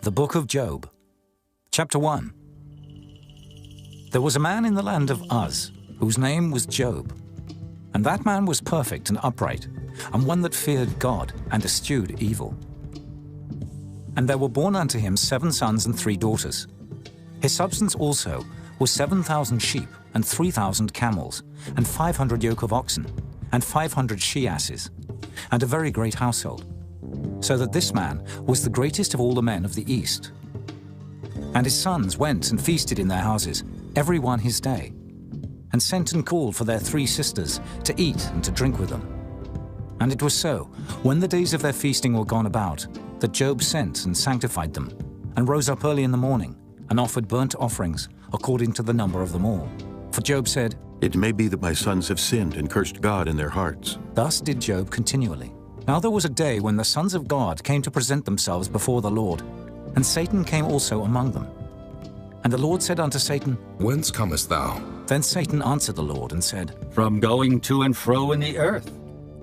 The Book of Job, Chapter 1. There was a man in the land of Uz, whose name was Job. And that man was perfect and upright, and one that feared God and eschewed evil. And there were born unto him 7 sons and 3 daughters. His substance also was 7,000 sheep, and 3,000 camels, and 500 yoke of oxen, and 500 she-asses, and a very great household. So that this man was the greatest of all the men of the east. And his sons went and feasted in their houses, every one his day, and sent and called for their 3 sisters to eat and to drink with them. And it was so, when the days of their feasting were gone about, that Job sent and sanctified them, and rose up early in the morning, and offered burnt offerings according to the number of them all. For Job said, "It may be that my sons have sinned and cursed God in their hearts." Thus did Job continually. Now there was a day when the sons of God came to present themselves before the Lord, and Satan came also among them. And the Lord said unto Satan, Whence comest thou? Then Satan answered the Lord and said, From going to and fro in the earth,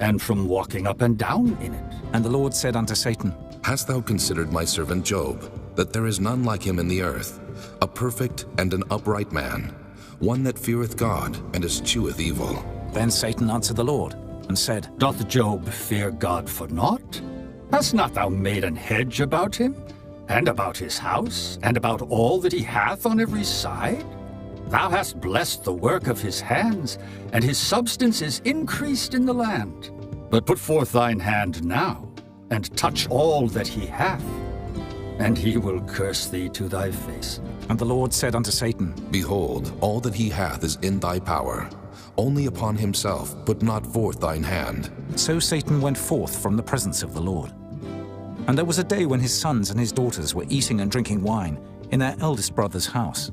and from walking up and down in it. And the Lord said unto Satan, Hast thou considered my servant Job, that there is none like him in the earth, a perfect and an upright man, one that feareth God and escheweth evil? Then Satan answered the Lord and said, Doth Job fear God for naught? Hast not thou made an hedge about him, and about his house, and about all that he hath on every side? Thou hast blessed the work of his hands, and his substance is increased in the land. But put forth thine hand now, and touch all that he hath, and he will curse thee to thy face. And the Lord said unto Satan, Behold, all that he hath is in thy power. Only upon himself put not forth thine hand. So Satan went forth from the presence of the Lord. And there was a day when his sons and his daughters were eating and drinking wine in their eldest brother's house.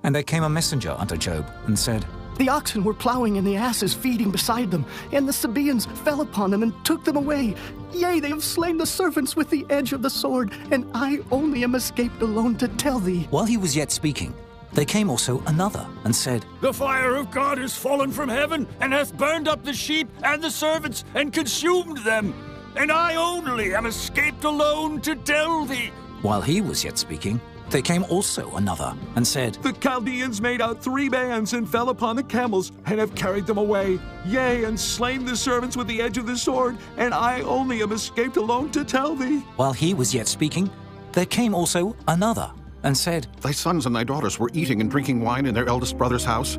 And there came a messenger unto Job, and said, The oxen were plowing, and the asses feeding beside them, and the Sabaeans fell upon them and took them away. Yea, they have slain the servants with the edge of the sword, and I only am escaped alone to tell thee. While he was yet speaking, there came also another, and said, The fire of God is fallen from heaven, and hath burned up the sheep and the servants, and consumed them. And I only am escaped alone to tell thee. While he was yet speaking, there came also another, and said, The Chaldeans made out 3 bands, and fell upon the camels, and have carried them away. Yea, and slain the servants with the edge of the sword, and I only am escaped alone to tell thee. While he was yet speaking, there came also another, and said, Thy sons and thy daughters were eating and drinking wine in their eldest brother's house.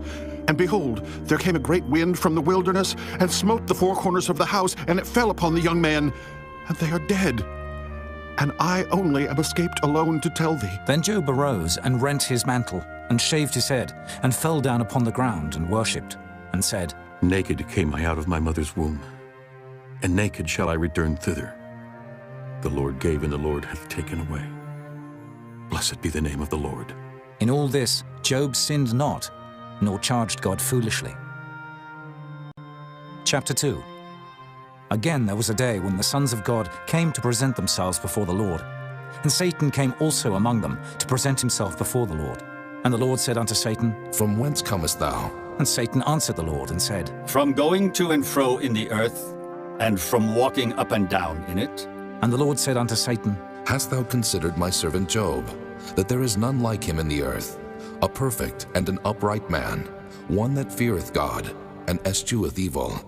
And behold, there came a great wind from the wilderness, and smote the 4 corners of the house, and it fell upon the young men, and they are dead. And I only am escaped alone to tell thee. Then Job arose and rent his mantle, and shaved his head, and fell down upon the ground, and worshipped, and said, Naked came I out of my mother's womb, and naked shall I return thither. The Lord gave, and the Lord hath taken away. Blessed be the name of the Lord. In all this Job sinned not, nor charged God foolishly. Chapter 2. Again there was a day when the sons of God came to present themselves before the Lord. And Satan came also among them to present himself before the Lord. And the Lord said unto Satan, From whence comest thou? And Satan answered the Lord and said, From going to and fro in the earth, and from walking up and down in it. And the Lord said unto Satan, Hast thou considered my servant Job, that there is none like him in the earth, a perfect and an upright man, one that feareth God, and escheweth evil?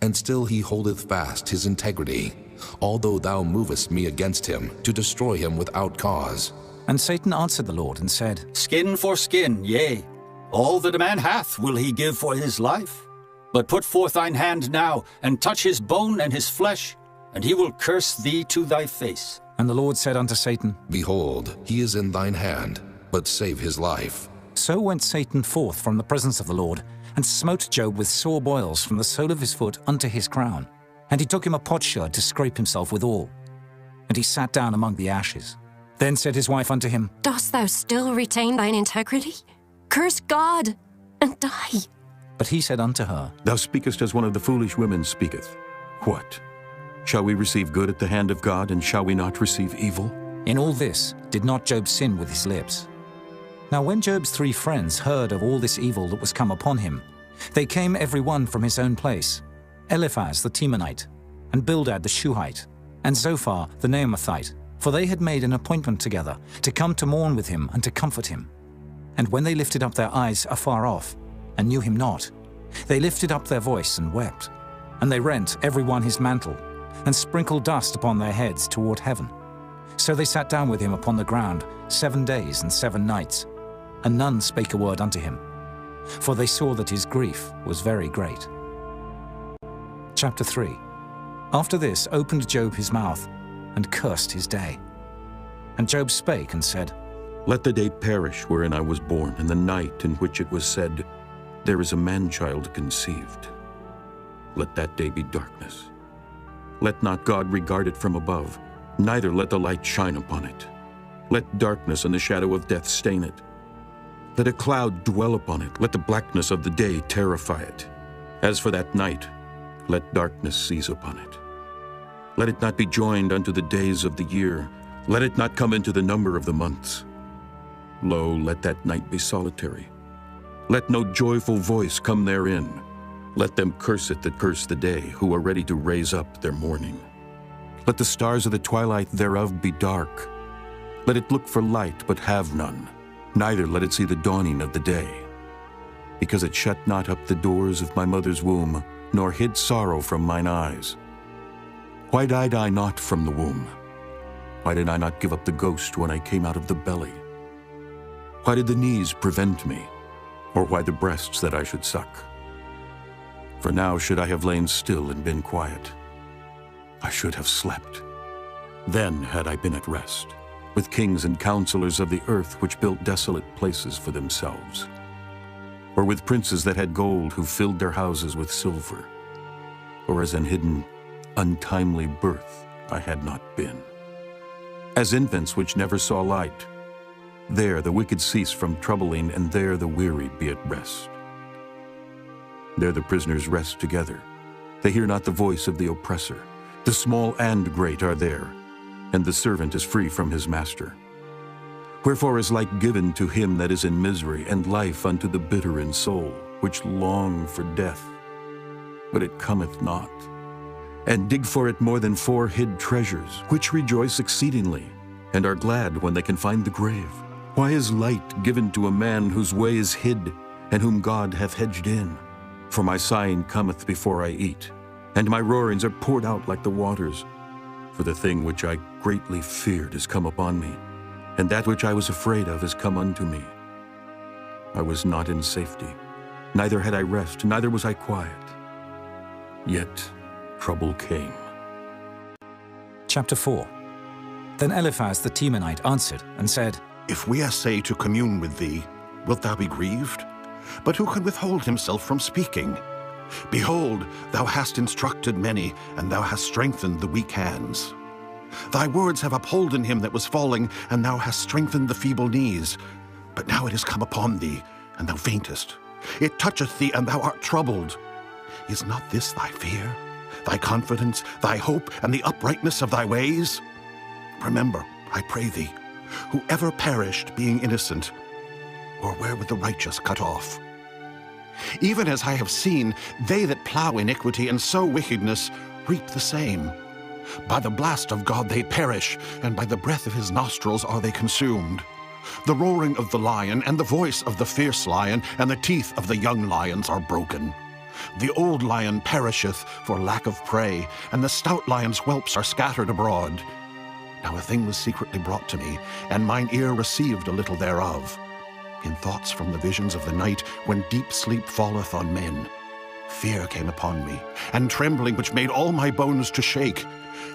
And still he holdeth fast his integrity, although thou movest me against him, to destroy him without cause. And Satan answered the Lord and said, Skin for skin, yea, all that a man hath will he give for his life. But put forth thine hand now, and touch his bone and his flesh, and he will curse thee to thy face. And the Lord said unto Satan, Behold, he is in thine hand, but save his life. So went Satan forth from the presence of the Lord, and smote Job with sore boils from the sole of his foot unto his crown. And he took him a potsherd to scrape himself withal. And he sat down among the ashes. Then said his wife unto him, Dost thou still retain thine integrity? Curse God, and die. But he said unto her, Thou speakest as one of the foolish women speaketh. What? Shall we receive good at the hand of God, and shall we not receive evil? In all this did not Job sin with his lips. Now when Job's 3 friends heard of all this evil that was come upon him, they came every one from his own place, Eliphaz the Temanite, and Bildad the Shuhite, and Zophar the Naamathite, for they had made an appointment together to come to mourn with him and to comfort him. And when they lifted up their eyes afar off, and knew him not, they lifted up their voice and wept. And they rent every one his mantle, and sprinkled dust upon their heads toward heaven. So they sat down with him upon the ground 7 days and 7 nights, and none spake a word unto him, for they saw that his grief was very great. Chapter 3. After this opened Job his mouth, and cursed his day. And Job spake and said, Let the day perish wherein I was born, and the night in which it was said, There is a man-child conceived. Let that day be darkness. Let not God regard it from above, neither let the light shine upon it. Let darkness and the shadow of death stain it. Let a cloud dwell upon it, let the blackness of the day terrify it. As for that night, let darkness seize upon it. Let it not be joined unto the days of the year, let it not come into the number of the months. Lo, let that night be solitary. Let no joyful voice come therein. Let them curse it that curse the day, who are ready to raise up their mourning. Let the stars of the twilight thereof be dark. Let it look for light, but have none, neither let it see the dawning of the day. Because it shut not up the doors of my mother's womb, nor hid sorrow from mine eyes. Why died I not from the womb? Why did I not give up the ghost when I came out of the belly? Why did the knees prevent me, or why the breasts that I should suck? For now should I have lain still and been quiet. I should have slept. Then had I been at rest, with kings and counselors of the earth which built desolate places for themselves, or with princes that had gold who filled their houses with silver, or as an hidden, untimely birth I had not been. As infants which never saw light, there the wicked cease from troubling, and there the weary be at rest. There the prisoners rest together. They hear not the voice of the oppressor. The small and great are there, and the servant is free from his master. Wherefore is light given to him that is in misery, and life unto the bitter in soul, which long for death, but it cometh not, and dig for it more than 4 hid treasures, which rejoice exceedingly, and are glad when they can find the grave. Why is light given to a man whose way is hid, and whom God hath hedged in? For my sighing cometh before I eat, and my roarings are poured out like the waters. For the thing which I greatly feared is come upon me, and that which I was afraid of is come unto me. I was not in safety, neither had I rest, neither was I quiet. Yet trouble came. Chapter 4. Then Eliphaz the Temanite answered and said, If we essay to commune with thee, wilt thou be grieved? But who can withhold himself from speaking? Behold, thou hast instructed many, and thou hast strengthened the weak hands. Thy words have upholden him that was falling, and thou hast strengthened the feeble knees. But now it is come upon thee, and thou faintest. It toucheth thee, and thou art troubled. Is not this thy fear, thy confidence, thy hope, and the uprightness of thy ways? Remember, I pray thee, who ever perished being innocent, or where were the righteous cut off? Even as I have seen, they that plow iniquity and sow wickedness reap the same. By the blast of God they perish, and by the breath of his nostrils are they consumed. The roaring of the lion, and the voice of the fierce lion, and the teeth of the young lions are broken. The old lion perisheth for lack of prey, and the stout lion's whelps are scattered abroad. Now a thing was secretly brought to me, and mine ear received a little thereof. In thoughts from the visions of the night, when deep sleep falleth on men, fear came upon me, and trembling which made all my bones to shake.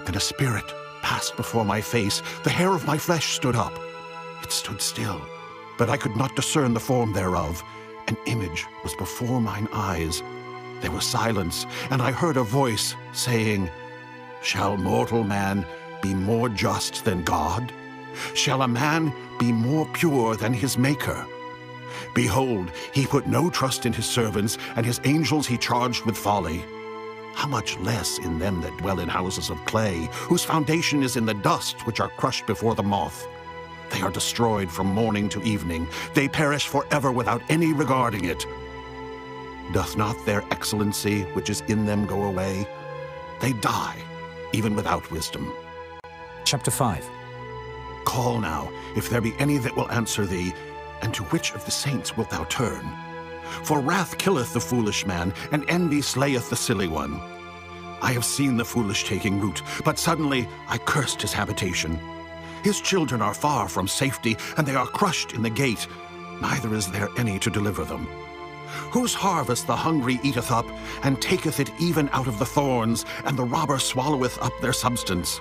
Then a spirit passed before my face, the hair of my flesh stood up. It stood still, but I could not discern the form thereof. An image was before mine eyes. There was silence, and I heard a voice saying, Shall mortal man be more just than God? Shall a man be more pure than his Maker? Behold, he put no trust in his servants, and his angels he charged with folly. How much less in them that dwell in houses of clay, whose foundation is in the dust, which are crushed before the moth? They are destroyed from morning to evening. They perish forever without any regarding it. Doth not their excellency which is in them go away? They die, even without wisdom. Chapter 5. Call now, if there be any that will answer thee, and to which of the saints wilt thou turn? For wrath killeth the foolish man, and envy slayeth the silly one. I have seen the foolish taking root, but suddenly I cursed his habitation. His children are far from safety, and they are crushed in the gate, neither is there any to deliver them. Whose harvest the hungry eateth up, and taketh it even out of the thorns, and the robber swalloweth up their substance.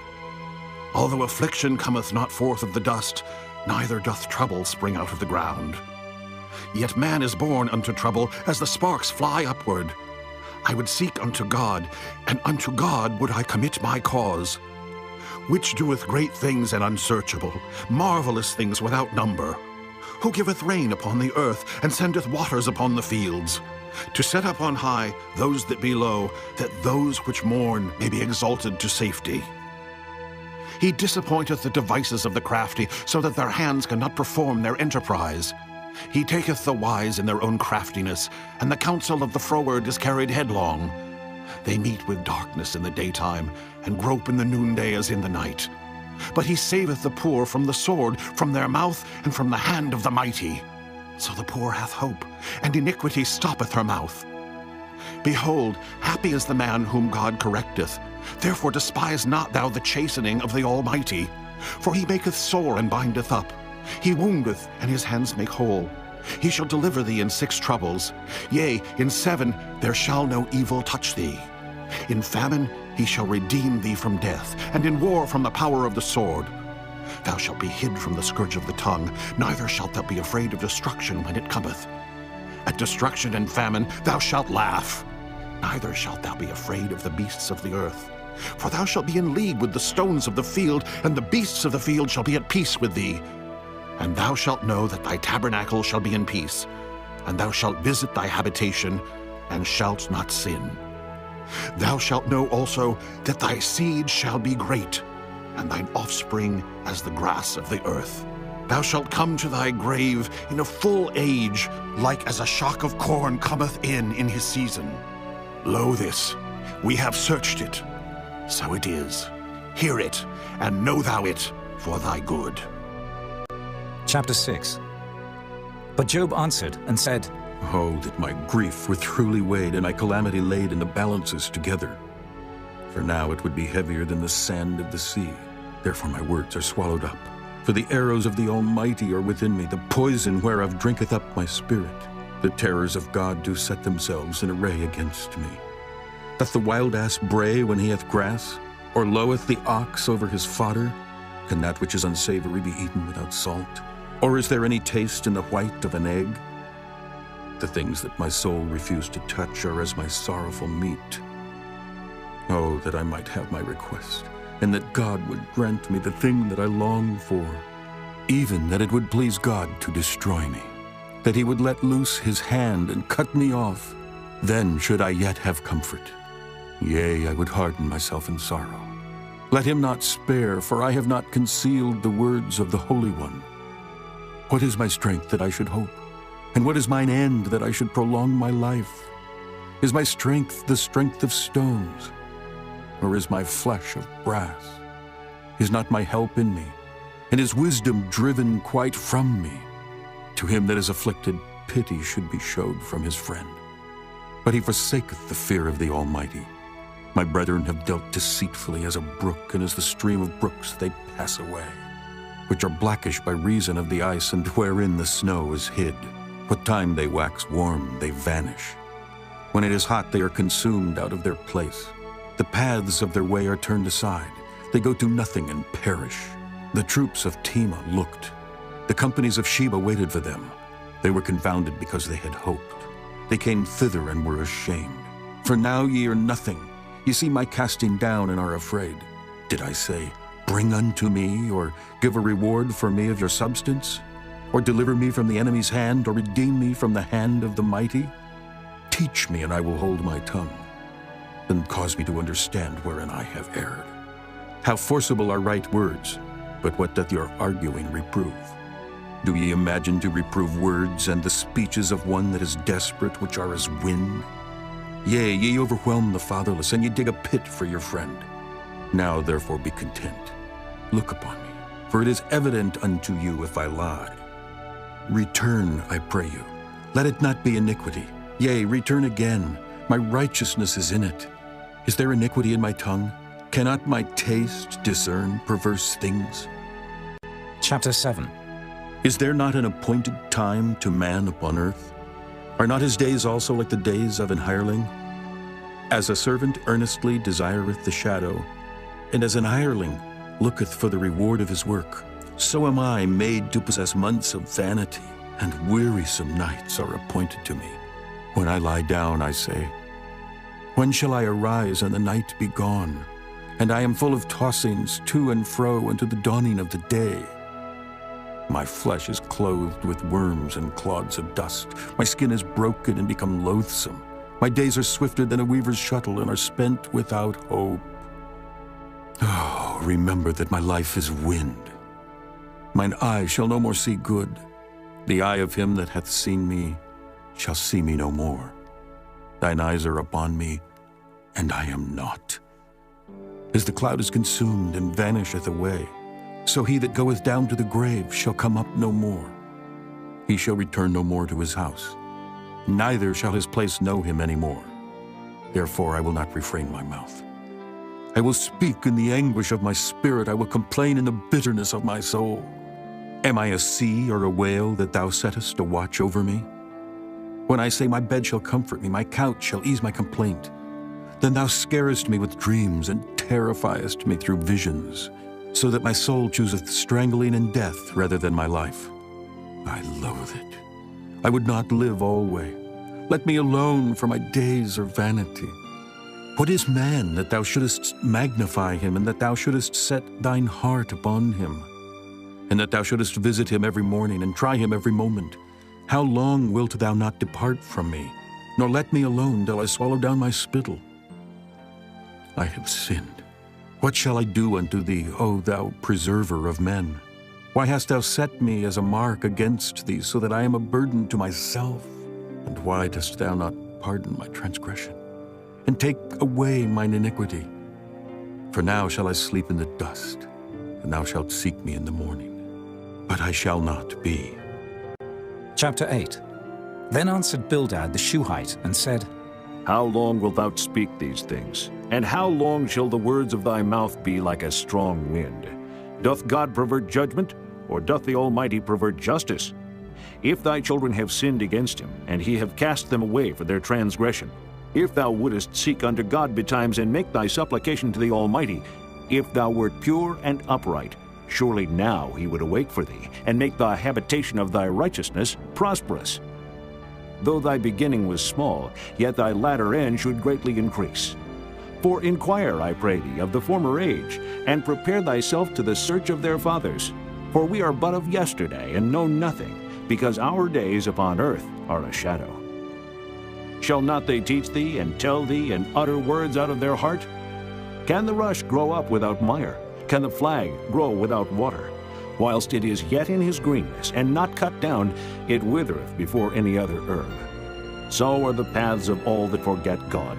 Although affliction cometh not forth of the dust, neither doth trouble spring out of the ground. Yet man is born unto trouble, as the sparks fly upward. I would seek unto God, and unto God would I commit my cause. Which doeth great things and unsearchable, marvelous things without number. Who giveth rain upon the earth, and sendeth waters upon the fields, to set up on high those that be low, that those which mourn may be exalted to safety. He disappointeth the devices of the crafty, so that their hands cannot perform their enterprise. He taketh the wise in their own craftiness, and the counsel of the froward is carried headlong. They meet with darkness in the daytime, and grope in the noonday as in the night. But he saveth the poor from the sword, from their mouth, and from the hand of the mighty. So the poor hath hope, and iniquity stoppeth her mouth. Behold, happy is the man whom God correcteth. Therefore despise not thou the chastening of the Almighty. For he maketh sore and bindeth up. He woundeth, and his hands make whole. He shall deliver thee in 6 troubles. Yea, in 7 there shall no evil touch thee. In famine he shall redeem thee from death, and in war from the power of the sword. Thou shalt be hid from the scourge of the tongue, neither shalt thou be afraid of destruction when it cometh. At destruction and famine thou shalt laugh, neither shalt thou be afraid of the beasts of the earth. For thou shalt be in league with the stones of the field, and the beasts of the field shall be at peace with thee. And thou shalt know that thy tabernacle shall be in peace, and thou shalt visit thy habitation, and shalt not sin. Thou shalt know also that thy seed shall be great, and thine offspring as the grass of the earth. Thou shalt come to thy grave in a full age, like as a shock of corn cometh in his season. Lo this, we have searched it, so it is. Hear it, and know thou it for thy good. Chapter 6. But Job answered and said, Oh, that my grief were truly weighed, and my calamity laid in the balances together. For now it would be heavier than the sand of the sea. Therefore my words are swallowed up. For the arrows of the Almighty are within me, the poison whereof drinketh up my spirit. The terrors of God do set themselves in array against me. Doth the wild ass bray when he hath grass? Or loweth the ox over his fodder? Can that which is unsavory be eaten without salt? Or is there any taste in the white of an egg? The things that my soul refused to touch are as my sorrowful meat. Oh, that I might have my request, and that God would grant me the thing that I long for, even that it would please God to destroy me, that he would let loose his hand and cut me off. Then should I yet have comfort. Yea, I would harden myself in sorrow. Let him not spare, for I have not concealed the words of the Holy One. What is my strength that I should hope? And what is mine end that I should prolong my life? Is my strength the strength of stones? Or is my flesh of brass? Is not my help in me? And is wisdom driven quite from me? To him that is afflicted, pity should be showed from his friend. But he forsaketh the fear of the Almighty. My brethren have dealt deceitfully as a brook, and as the stream of brooks they pass away, which are blackish by reason of the ice, and wherein the snow is hid. What time they wax warm, they vanish. When it is hot, they are consumed out of their place. The paths of their way are turned aside. They go to nothing and perish. The troops of Tema looked. The companies of Sheba waited for them. They were confounded because they had hoped. They came thither and were ashamed. For now ye are nothing. Ye see my casting down and are afraid. Did I say, bring unto me, or give a reward for me of your substance? Or deliver me from the enemy's hand, or redeem me from the hand of the mighty? Teach me, and I will hold my tongue. Then cause me to understand wherein I have erred. How forcible are right words, but what doth your arguing reprove? Do ye imagine to reprove words and the speeches of one that is desperate, which are as wind? Yea, ye overwhelm the fatherless, and ye dig a pit for your friend. Now therefore be content. Look upon me, for it is evident unto you if I lie. Return, I pray you. Let it not be iniquity. Yea, return again. My righteousness is in it. Is there iniquity in my tongue? Cannot my taste discern perverse things? Chapter 7. Is there not an appointed time to man upon earth? Are not his days also like the days of an hireling? As a servant earnestly desireth the shadow, and as an hireling looketh for the reward of his work, so am I made to possess months of vanity, and wearisome nights are appointed to me. When I lie down, I say, when shall I arise and the night be gone? And I am full of tossings to and fro unto the dawning of the day. My flesh is clothed with worms and clods of dust. My skin is broken and become loathsome. My days are swifter than a weaver's shuttle and are spent without hope. Oh, remember that my life is wind. Mine eye shall no more see good. The eye of him that hath seen me shall see me no more. Thine eyes are upon me, and I am not. As the cloud is consumed and vanisheth away, so he that goeth down to the grave shall come up no more. He shall return no more to his house, neither shall his place know him any more. Therefore I will not refrain my mouth. I will speak in the anguish of my spirit. I will complain in the bitterness of my soul. Am I a sea or a whale that thou settest a watch over me? When I say my bed shall comfort me, my couch shall ease my complaint, then thou scarest me with dreams and terrifiest me through visions, so that my soul chooseth strangling and death rather than my life. I loathe it. I would not live alway. Let me alone, for my days are vanity. What is man that thou shouldest magnify him, and that thou shouldest set thine heart upon him, and that thou shouldest visit him every morning and try him every moment? How long wilt thou not depart from me, nor let me alone till I swallow down my spittle? I have sinned. What shall I do unto thee, O thou preserver of men? Why hast thou set me as a mark against thee, so that I am a burden to myself? And why dost thou not pardon my transgression, and take away mine iniquity? For now shall I sleep in the dust, and thou shalt seek me in the morning, but I shall not be. Chapter 8. Then answered Bildad the Shuhite, and said, How long wilt thou speak these things? And how long shall the words of thy mouth be like a strong wind? Doth God pervert judgment, or doth the Almighty pervert justice? If thy children have sinned against him, and he have cast them away for their transgression, if thou wouldest seek unto God betimes, and make thy supplication to the Almighty, if thou wert pure and upright, surely now he would awake for thee, and make the habitation of thy righteousness prosperous. Though thy beginning was small, yet thy latter end should greatly increase. For inquire, I pray thee, of the former age, and prepare thyself to the search of their fathers. For we are but of yesterday, and know nothing, because our days upon earth are a shadow. Shall not they teach thee, and tell thee, and utter words out of their heart? Can the rush grow up without mire? Can the flag grow without water? Whilst it is yet in his greenness, and not cut down, it withereth before any other herb. So are the paths of all that forget God,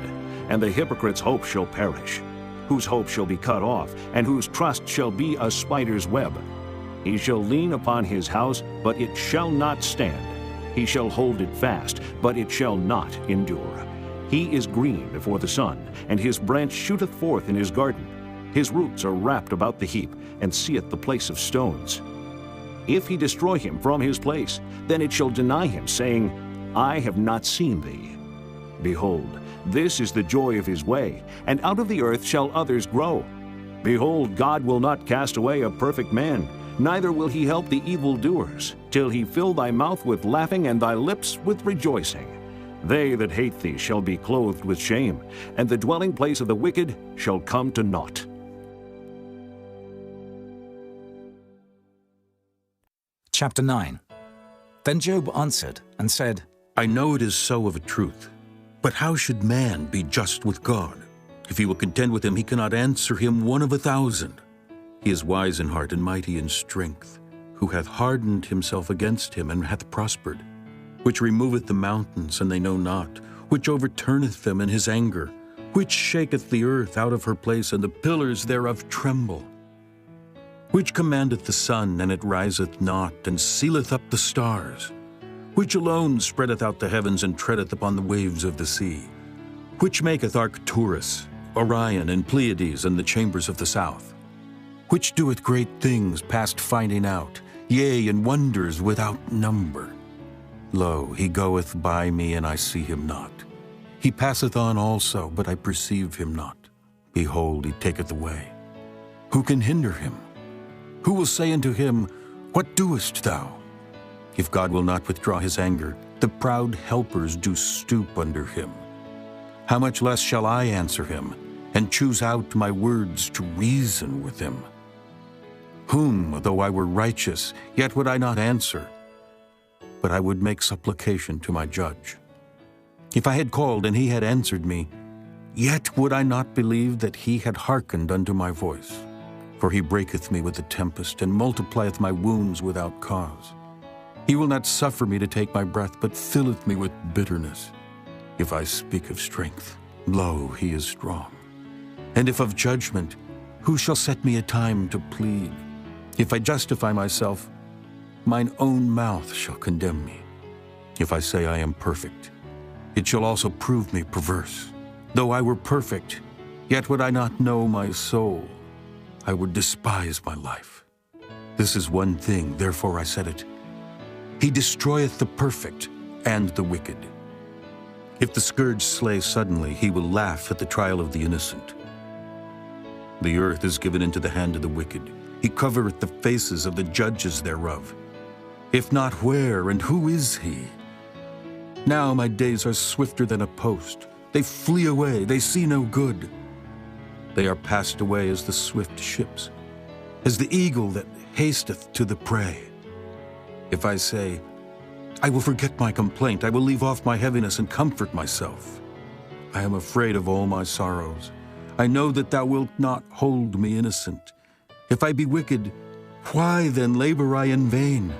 and the hypocrite's hope shall perish, whose hope shall be cut off, and whose trust shall be a spider's web. He shall lean upon his house, but it shall not stand. He shall hold it fast, but it shall not endure. He is green before the sun, and his branch shooteth forth in his garden. His roots are wrapped about the heap, and seeth the place of stones. If he destroy him from his place, then it shall deny him, saying, I have not seen thee. Behold, this is the joy of his way, and out of the earth shall others grow. Behold, God will not cast away a perfect man, neither will he help the evildoers, till he fill thy mouth with laughing and thy lips with rejoicing. They that hate thee shall be clothed with shame, and the dwelling place of the wicked shall come to naught. Chapter 9. Then Job answered and said, I know it is so of a truth. But how should man be just with God? If he will contend with him, he cannot answer him 1 of 1,000. He is wise in heart and mighty in strength, who hath hardened himself against him and hath prospered, which removeth the mountains, and they know not, which overturneth them in his anger, which shaketh the earth out of her place, and the pillars thereof tremble. Which commandeth the sun, and it riseth not, and sealeth up the stars? Which alone spreadeth out the heavens, and treadeth upon the waves of the sea? Which maketh Arcturus, Orion, and Pleiades, and the chambers of the south? Which doeth great things past finding out, yea, and wonders without number? Lo, he goeth by me, and I see him not. He passeth on also, but I perceive him not. Behold, he taketh away. Who can hinder him? Who will say unto him, What doest thou? If God will not withdraw his anger, the proud helpers do stoop under him. How much less shall I answer him, and choose out my words to reason with him? Whom, though I were righteous, yet would I not answer, but I would make supplication to my judge. If I had called, and he had answered me, yet would I not believe that he had hearkened unto my voice. For he breaketh me with the tempest, and multiplieth my wounds without cause. He will not suffer me to take my breath, but filleth me with bitterness. If I speak of strength, lo, he is strong. And if of judgment, who shall set me a time to plead? If I justify myself, mine own mouth shall condemn me. If I say I am perfect, it shall also prove me perverse. Though I were perfect, yet would I not know my soul. I would despise my life. This is one thing, therefore I said it. He destroyeth the perfect and the wicked. If the scourge slay suddenly, he will laugh at the trial of the innocent. The earth is given into the hand of the wicked. He covereth the faces of the judges thereof. If not, where and who is he? Now my days are swifter than a post. They flee away, they see no good. They are passed away as the swift ships, as the eagle that hasteth to the prey. If I say, I will forget my complaint, I will leave off my heaviness and comfort myself. I am afraid of all my sorrows. I know that thou wilt not hold me innocent. If I be wicked, why then labor I in vain?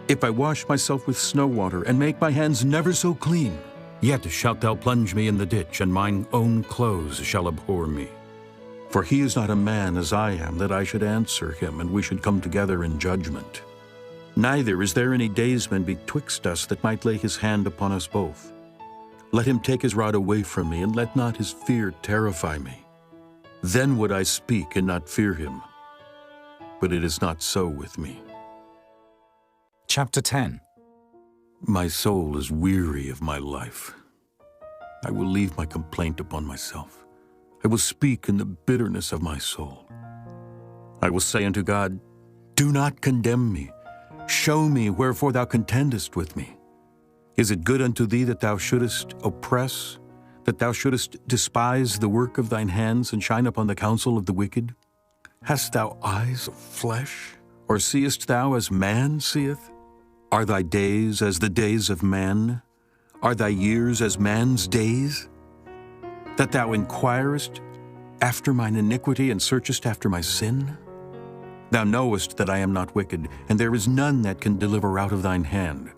If I wash myself with snow water, and make my hands never so clean, yet shalt thou plunge me in the ditch, and mine own clothes shall abhor me. For he is not a man as I am, that I should answer him, and we should come together in judgment. Neither is there any daysman betwixt us that might lay his hand upon us both. Let him take his rod away from me, and let not his fear terrify me. Then would I speak and not fear him. But it is not so with me. Chapter 10. My soul is weary of my life. I will leave my complaint upon myself. I will speak in the bitterness of my soul. I will say unto God, Do not condemn me. Show me wherefore thou contendest with me. Is it good unto thee that thou shouldest oppress, that thou shouldest despise the work of thine hands, and shine upon the counsel of the wicked? Hast thou eyes of flesh, or seest thou as man seeth? Are thy days as the days of man? Are thy years as man's days? That thou inquirest after mine iniquity, and searchest after my sin? Thou knowest that I am not wicked, and there is none that can deliver out of thine hand.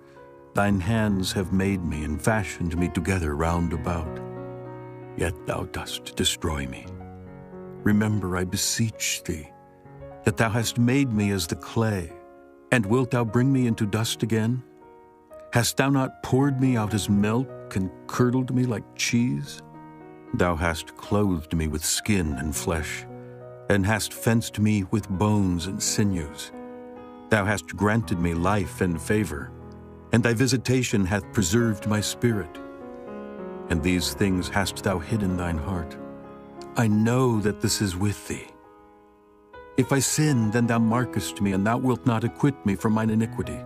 Thine hands have made me, and fashioned me together round about. Yet thou dost destroy me. Remember, I beseech thee, that thou hast made me as the clay, and wilt thou bring me into dust again? Hast thou not poured me out as milk, and curdled me like cheese? Thou hast clothed me with skin and flesh, and hast fenced me with bones and sinews. Thou hast granted me life and favor, and thy visitation hath preserved my spirit. And these things hast thou hid in thine heart. I know that this is with thee. If I sin, then thou markest me, and thou wilt not acquit me from mine iniquity.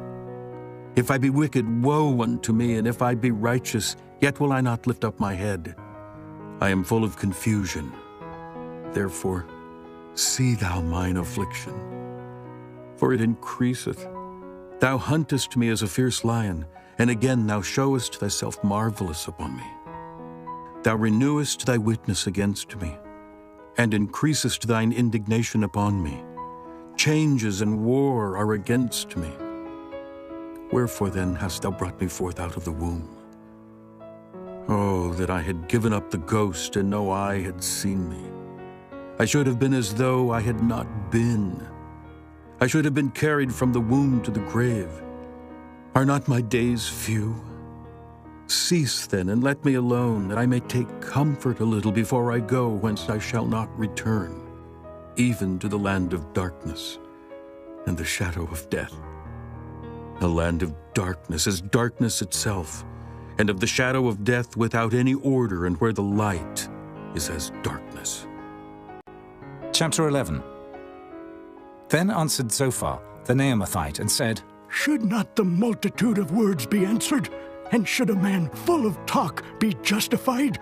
If I be wicked, woe unto me, and if I be righteous, yet will I not lift up my head. I am full of confusion. Therefore, see thou mine affliction, for it increaseth. Thou huntest me as a fierce lion, and again thou showest thyself marvelous upon me. Thou renewest thy witness against me, and increasest thine indignation upon me. Changes and war are against me. Wherefore then hast thou brought me forth out of the womb? Oh, that I had given up the ghost, and no eye had seen me. I should have been as though I had not been. I should have been carried from the womb to the grave. Are not my days few? Cease then, and let me alone, that I may take comfort a little before I go, whence I shall not return, even to the land of darkness and the shadow of death. A land of darkness is darkness itself, and of the shadow of death without any order, and where the light is as darkness. Chapter 11. Then answered Zophar, the Naamathite, and said, Should not the multitude of words be answered? And should a man full of talk be justified?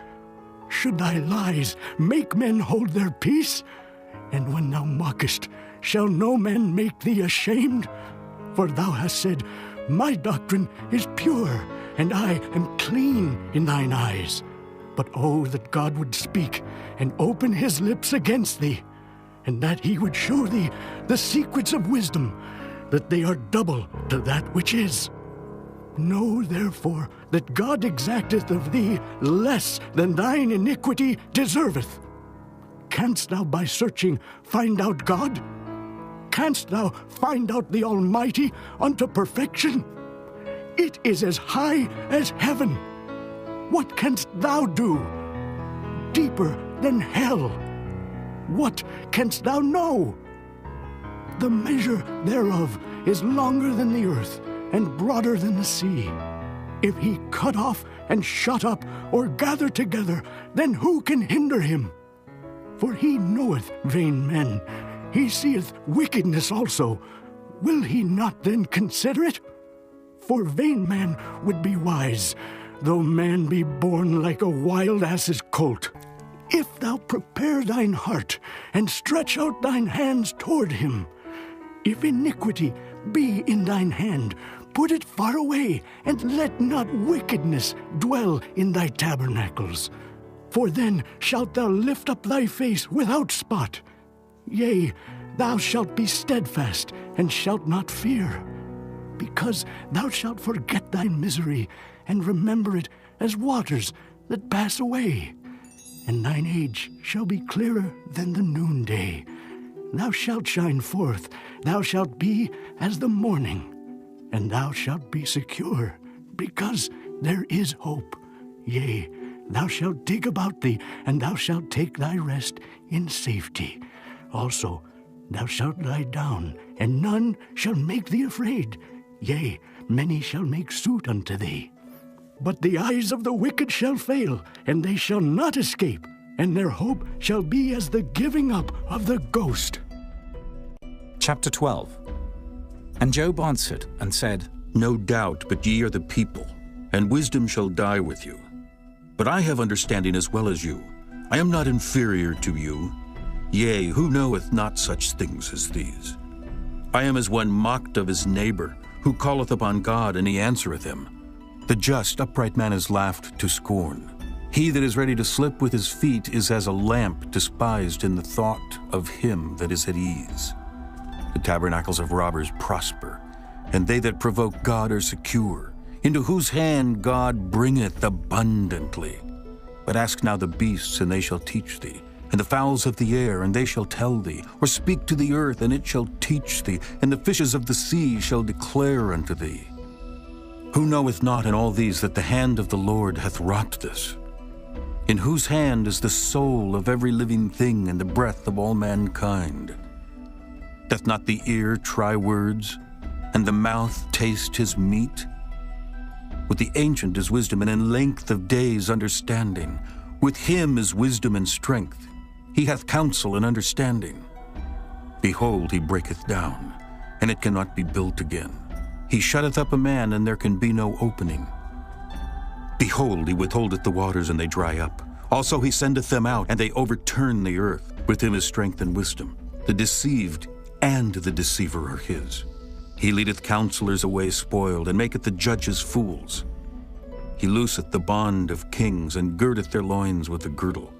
Should thy lies make men hold their peace? And when thou mockest, shall no man make thee ashamed? For thou hast said, My doctrine is pure, and I am clean in thine eyes. But oh, that God would speak and open his lips against thee, and that he would show thee the secrets of wisdom, that they are double to that which is. Know therefore that God exacteth of thee less than thine iniquity deserveth. Canst thou by searching find out God? Canst thou find out the Almighty unto perfection? It is as high as heaven. What canst thou do? Deeper than hell. What canst thou know? The measure thereof is longer than the earth, and broader than the sea. If he cut off and shut up, or gather together, then who can hinder him? For he knoweth vain men, he seeth wickedness also. Will he not then consider it? For vain man would be wise, though man be born like a wild ass's colt. If thou prepare thine heart, and stretch out thine hands toward him, if iniquity be in thine hand, put it far away, and let not wickedness dwell in thy tabernacles. For then shalt thou lift up thy face without spot. Yea, thou shalt be steadfast, and shalt not fear, because thou shalt forget thy misery, and remember it as waters that pass away. And thine age shall be clearer than the noonday. Thou shalt shine forth, thou shalt be as the morning, and thou shalt be secure, because there is hope. Yea, thou shalt dig about thee, and thou shalt take thy rest in safety. Also, thou shalt lie down, and none shall make thee afraid. Yea, many shall make suit unto thee. But the eyes of the wicked shall fail, and they shall not escape, and their hope shall be as the giving up of the ghost. Chapter 12. And Job answered and said, No doubt, but ye are the people, and wisdom shall die with you. But I have understanding as well as you. I am not inferior to you. Yea, who knoweth not such things as these? I am as one mocked of his neighbor, who calleth upon God, and he answereth him. The just, upright man is laughed to scorn. He that is ready to slip with his feet is as a lamp despised in the thought of him that is at ease. The tabernacles of robbers prosper, and they that provoke God are secure, into whose hand God bringeth abundantly. But ask now the beasts, and they shall teach thee, and the fowls of the air, and they shall tell thee, or speak to the earth, and it shall teach thee, and the fishes of the sea shall declare unto thee. Who knoweth not in all these that the hand of the Lord hath wrought this? In whose hand is the soul of every living thing, and the breath of all mankind? Doth not the ear try words, and the mouth taste his meat? With the ancient is wisdom, and in length of days understanding. With him is wisdom and strength. He hath counsel and understanding. Behold, he breaketh down, and it cannot be built again. He shutteth up a man, and there can be no opening. Behold, he withholdeth the waters, and they dry up. Also he sendeth them out, and they overturn the earth. With him is strength and wisdom. The deceived and the deceiver are his. He leadeth counselors away spoiled, and maketh the judges fools. He looseth the bond of kings, and girdeth their loins with a girdle.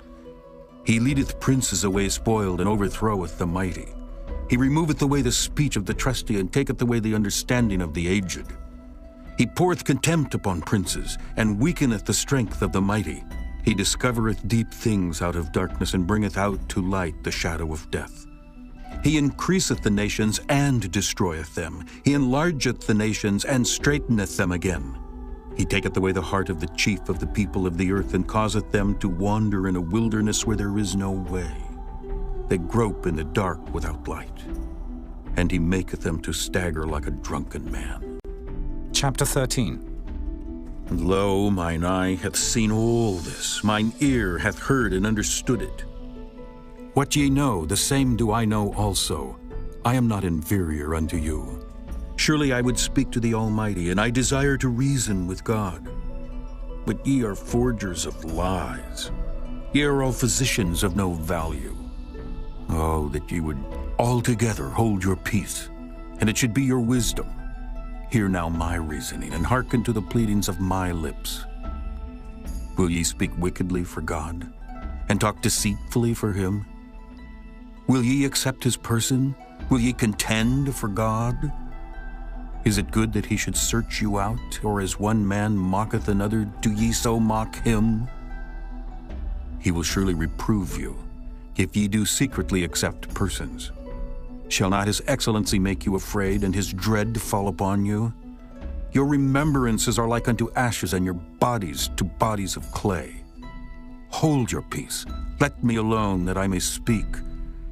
He leadeth princes away spoiled, and overthroweth the mighty. He removeth away the speech of the trusty, and taketh away the understanding of the aged. He poureth contempt upon princes, and weakeneth the strength of the mighty. He discovereth deep things out of darkness, and bringeth out to light the shadow of death. He increaseth the nations and destroyeth them. He enlargeth the nations and straiteneth them again. He taketh away the heart of the chief of the people of the earth, and causeth them to wander in a wilderness where there is no way. They grope in the dark without light, and he maketh them to stagger like a drunken man. Chapter 13. And lo, mine eye hath seen all this, mine ear hath heard and understood it. What ye know, the same do I know also. I am not inferior unto you. Surely I would speak to the Almighty, and I desire to reason with God. But ye are forgers of lies. Ye are all physicians of no value. Oh, that ye would altogether hold your peace, and it should be your wisdom. Hear now my reasoning, and hearken to the pleadings of my lips. Will ye speak wickedly for God, and talk deceitfully for him? Will ye accept his person? Will ye contend for God? Is it good that he should search you out, or as one man mocketh another, do ye so mock him? He will surely reprove you, if ye do secretly accept persons. Shall not his excellency make you afraid, and his dread fall upon you? Your remembrances are like unto ashes, and your bodies to bodies of clay. Hold your peace, let me alone, that I may speak,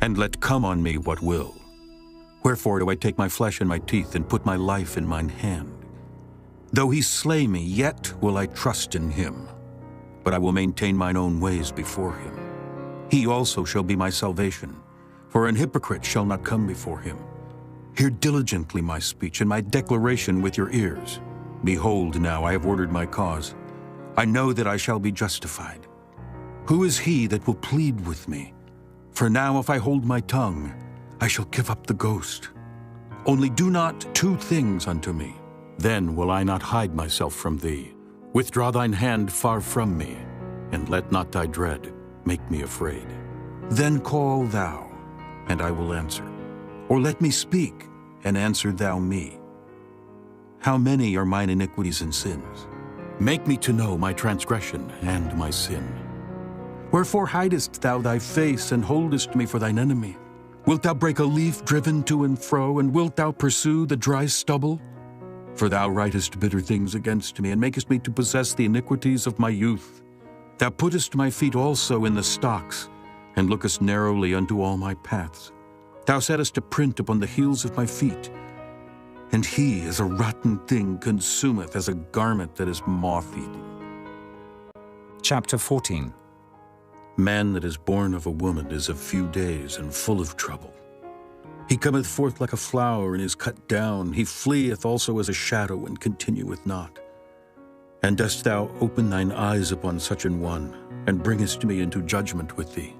and let come on me what will. Wherefore do I take my flesh in my teeth, and put my life in mine hand? Though he slay me, yet will I trust in him. But I will maintain mine own ways before him. He also shall be my salvation, for an hypocrite shall not come before him. Hear diligently my speech, and my declaration with your ears. Behold, now I have ordered my cause. I know that I shall be justified. Who is he that will plead with me? For now if I hold my tongue, I shall give up the ghost. Only do not two things unto me. Then will I not hide myself from thee. Withdraw thine hand far from me, and let not thy dread make me afraid. Then call thou, and I will answer. Or let me speak, and answer thou me. How many are mine iniquities and sins? Make me to know my transgression and my sin. Wherefore hidest thou thy face, and holdest me for thine enemy? Wilt thou break a leaf driven to and fro, and wilt thou pursue the dry stubble? For thou writest bitter things against me, and makest me to possess the iniquities of my youth. Thou puttest my feet also in the stocks, and lookest narrowly unto all my paths. Thou settest a print upon the heels of my feet, and he, as a rotten thing, consumeth, as a garment that is moth-eaten. Chapter 14. Man that is born of a woman is of few days, and full of trouble. He cometh forth like a flower, and is cut down. He fleeth also as a shadow, and continueth not. And dost thou open thine eyes upon such an one, and bringest me into judgment with thee?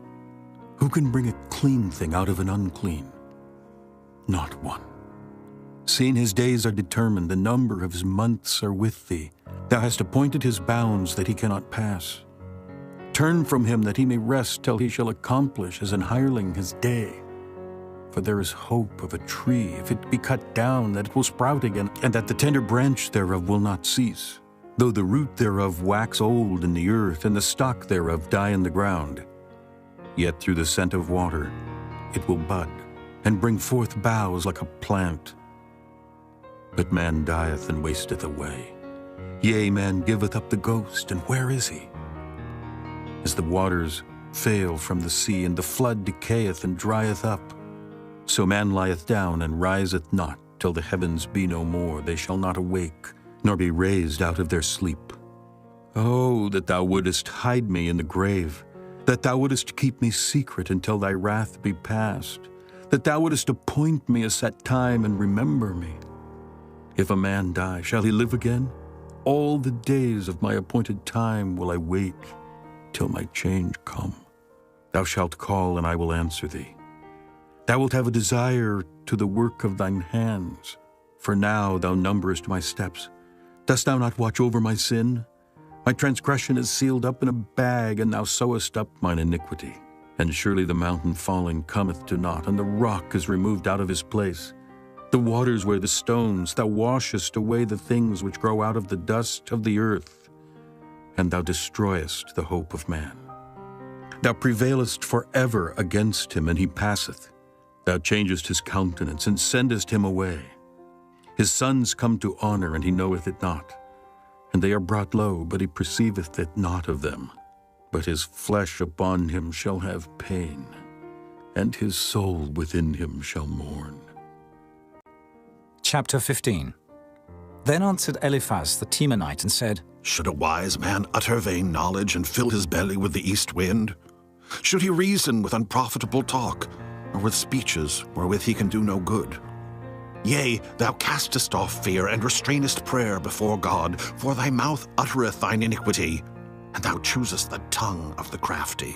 Who can bring a clean thing out of an unclean? Not one. Seeing his days are determined, the number of his months are with thee. Thou hast appointed his bounds that he cannot pass. Turn from him that he may rest till he shall accomplish as an hireling his day. For there is hope of a tree, if it be cut down, that it will sprout again, and that the tender branch thereof will not cease. Though the root thereof wax old in the earth, and the stock thereof die in the ground, yet through the scent of water it will bud, and bring forth boughs like a plant. But man dieth and wasteth away. Yea, man giveth up the ghost, and where is he? As the waters fail from the sea, and the flood decayeth and drieth up, so man lieth down and riseth not, till the heavens be no more. They shall not awake, nor be raised out of their sleep. Oh, that thou wouldest hide me in the grave, that thou wouldest keep me secret until thy wrath be past, that thou wouldest appoint me a set time and remember me. If a man die, shall he live again? All the days of my appointed time will I wait, till my change come. Thou shalt call, and I will answer thee. Thou wilt have a desire to the work of thine hands. For now thou numberest my steps. Dost thou not watch over my sin? My transgression is sealed up in a bag, and thou sewest up mine iniquity. And surely the mountain falling cometh to naught, and the rock is removed out of his place. The waters wear the stones. Thou washest away the things which grow out of the dust of the earth, and thou destroyest the hope of man. Thou prevailest forever against him, and he passeth. Thou changest his countenance, and sendest him away. His sons come to honor, and he knoweth it not. And they are brought low, but he perceiveth it not of them. But his flesh upon him shall have pain, and his soul within him shall mourn. Chapter 15. Then answered Eliphaz the Temanite and said, Should a wise man utter vain knowledge and fill his belly with the east wind? Should he reason with unprofitable talk, or with speeches wherewith he can do no good? Yea, thou castest off fear and restrainest prayer before God, for thy mouth uttereth thine iniquity, and thou choosest the tongue of the crafty.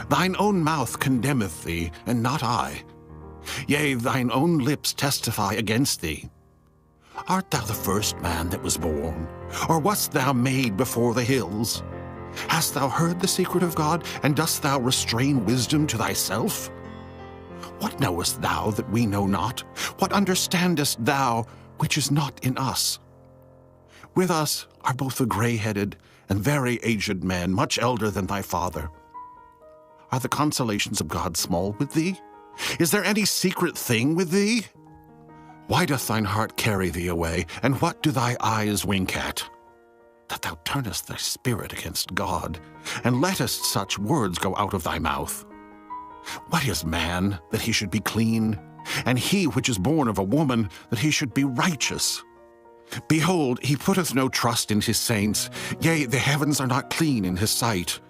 Thine own mouth condemneth thee, and not I. Yea, thine own lips testify against thee. Art thou the first man that was born, or wast thou made before the hills? Hast thou heard the secret of God, and dost thou restrain wisdom to thyself? What knowest thou that we know not? What understandest thou which is not in us? With us are both the gray-headed and very aged men, much elder than thy father. Are the consolations of God small with thee? Is there any secret thing with thee? Why doth thine heart carry thee away, and what do thy eyes wink at? That thou turnest thy spirit against God, and lettest such words go out of thy mouth. What is man, that he should be clean? And he which is born of a woman, that he should be righteous? Behold, he putteth no trust in his saints, yea, the heavens are not clean in his sight.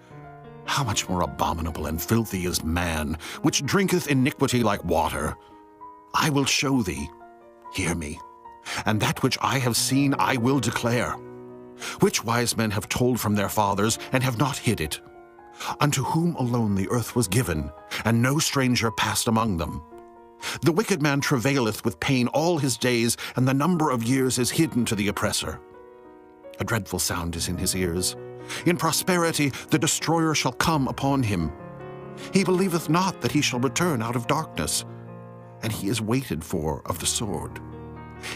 How much more abominable and filthy is man, which drinketh iniquity like water? I will show thee, hear me, and that which I have seen I will declare. Which wise men have told from their fathers, and have not hid it? Unto whom alone the earth was given, and no stranger passed among them. The wicked man travaileth with pain all his days, and the number of years is hidden to the oppressor. A dreadful sound is in his ears. In prosperity the destroyer shall come upon him. He believeth not that he shall return out of darkness, and he is waited for of the sword.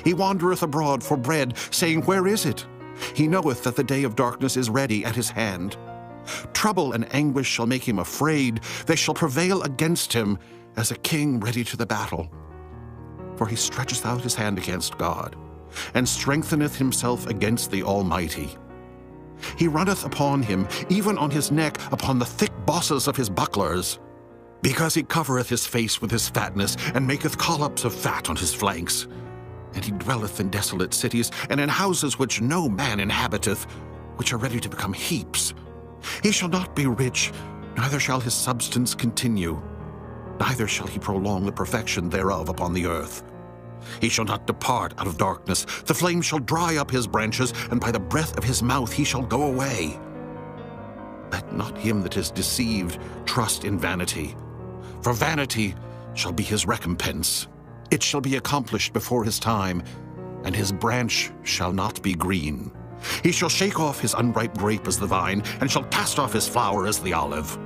He wandereth abroad for bread, saying, Where is it? He knoweth that the day of darkness is ready at his hand. Trouble and anguish shall make him afraid. They shall prevail against him as a king ready to the battle. For he stretcheth out his hand against God, and strengtheneth himself against the Almighty. He runneth upon him, even on his neck, upon the thick bosses of his bucklers. Because he covereth his face with his fatness, and maketh collops of fat on his flanks. And he dwelleth in desolate cities, and in houses which no man inhabiteth, which are ready to become heaps. He shall not be rich, neither shall his substance continue, neither shall he prolong the perfection thereof upon the earth. He shall not depart out of darkness, the flame shall dry up his branches, and by the breath of his mouth he shall go away. Let not him that is deceived trust in vanity, for vanity shall be his recompense. It shall be accomplished before his time, and his branch shall not be green. He shall shake off his unripe grape as the vine, and shall cast off his flower as the olive.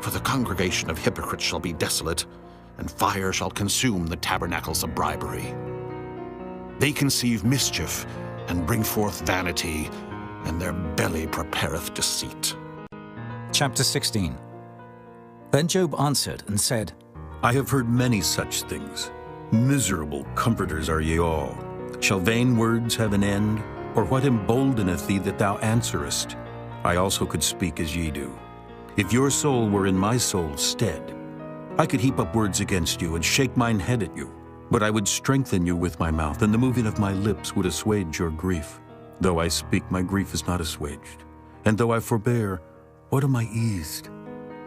For the congregation of hypocrites shall be desolate, and fire shall consume the tabernacles of bribery. They conceive mischief, and bring forth vanity, and their belly prepareth deceit. Chapter 16. Then Job answered and said, I have heard many such things. Miserable comforters are ye all. Shall vain words have an end? Or what emboldeneth thee that thou answerest? I also could speak as ye do. If your soul were in my soul's stead, I could heap up words against you and shake mine head at you. But I would strengthen you with my mouth, and the moving of my lips would assuage your grief. Though I speak, my grief is not assuaged. And though I forbear, what am I eased?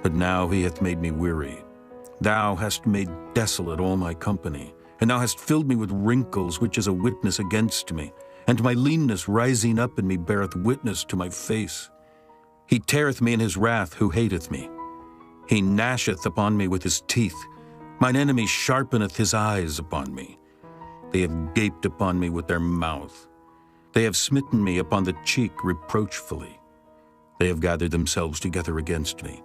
But now he hath made me weary. Thou hast made desolate all my company, and thou hast filled me with wrinkles, which is a witness against me. And my leanness rising up in me beareth witness to my face. He teareth me in his wrath who hateth me. He gnasheth upon me with his teeth. Mine enemy sharpeneth his eyes upon me. They have gaped upon me with their mouth. They have smitten me upon the cheek reproachfully. They have gathered themselves together against me.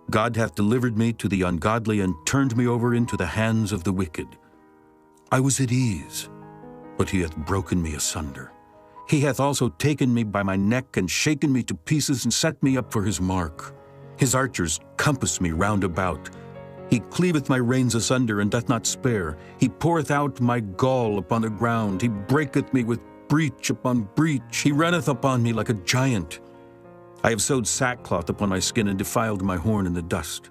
God hath delivered me to the ungodly, and turned me over into the hands of the wicked. I was at ease, but he hath broken me asunder. He hath also taken me by my neck, and shaken me to pieces, and set me up for his mark. His archers compass me round about. He cleaveth my reins asunder, and doth not spare. He poureth out my gall upon the ground. He breaketh me with breach upon breach. He runneth upon me like a giant. I have sewed sackcloth upon my skin, and defiled my horn in the dust.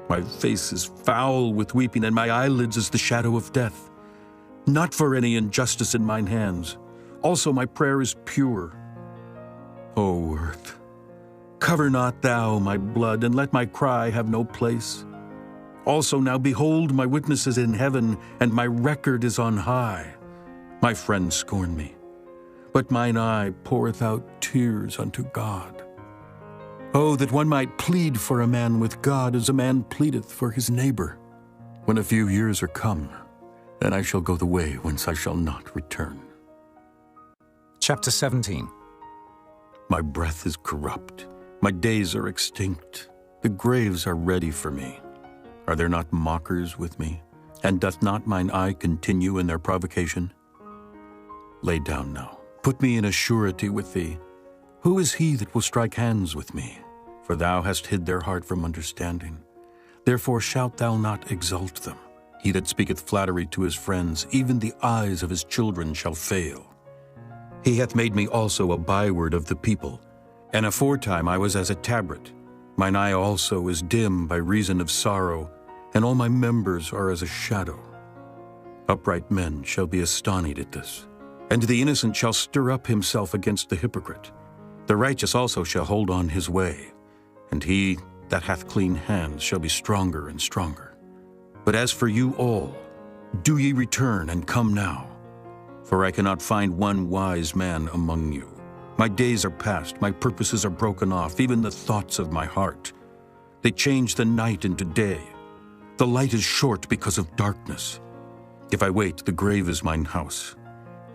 My face is foul with weeping, and my eyelids is the shadow of death. Not for any injustice in mine hands. Also my prayer is pure. O earth, cover not thou my blood, and let my cry have no place. Also now behold, my witness is in heaven, and my record is on high. My friends scorn me, but mine eye poureth out tears unto God. Oh, that one might plead for a man with God as a man pleadeth for his neighbor. When a few years are come, then I shall go the way whence I shall not return. Chapter 17. My breath is corrupt. My days are extinct. The graves are ready for me. Are there not mockers with me? And doth not mine eye continue in their provocation? Lay down now. Put me in a surety with thee. Who is he that will strike hands with me? For thou hast hid their heart from understanding. Therefore shalt thou not exalt them. He that speaketh flattery to his friends, even the eyes of his children shall fail. He hath made me also a byword of the people, and aforetime I was as a tabret. Mine eye also is dim by reason of sorrow, and all my members are as a shadow. Upright men shall be astonished at this, and the innocent shall stir up himself against the hypocrite. The righteous also shall hold on his way, and he that hath clean hands shall be stronger and stronger. But as for you all, do ye return and come now, for I cannot find one wise man among you. My days are past, my purposes are broken off, even the thoughts of my heart. They change the night into day. The light is short because of darkness. If I wait, the grave is mine house.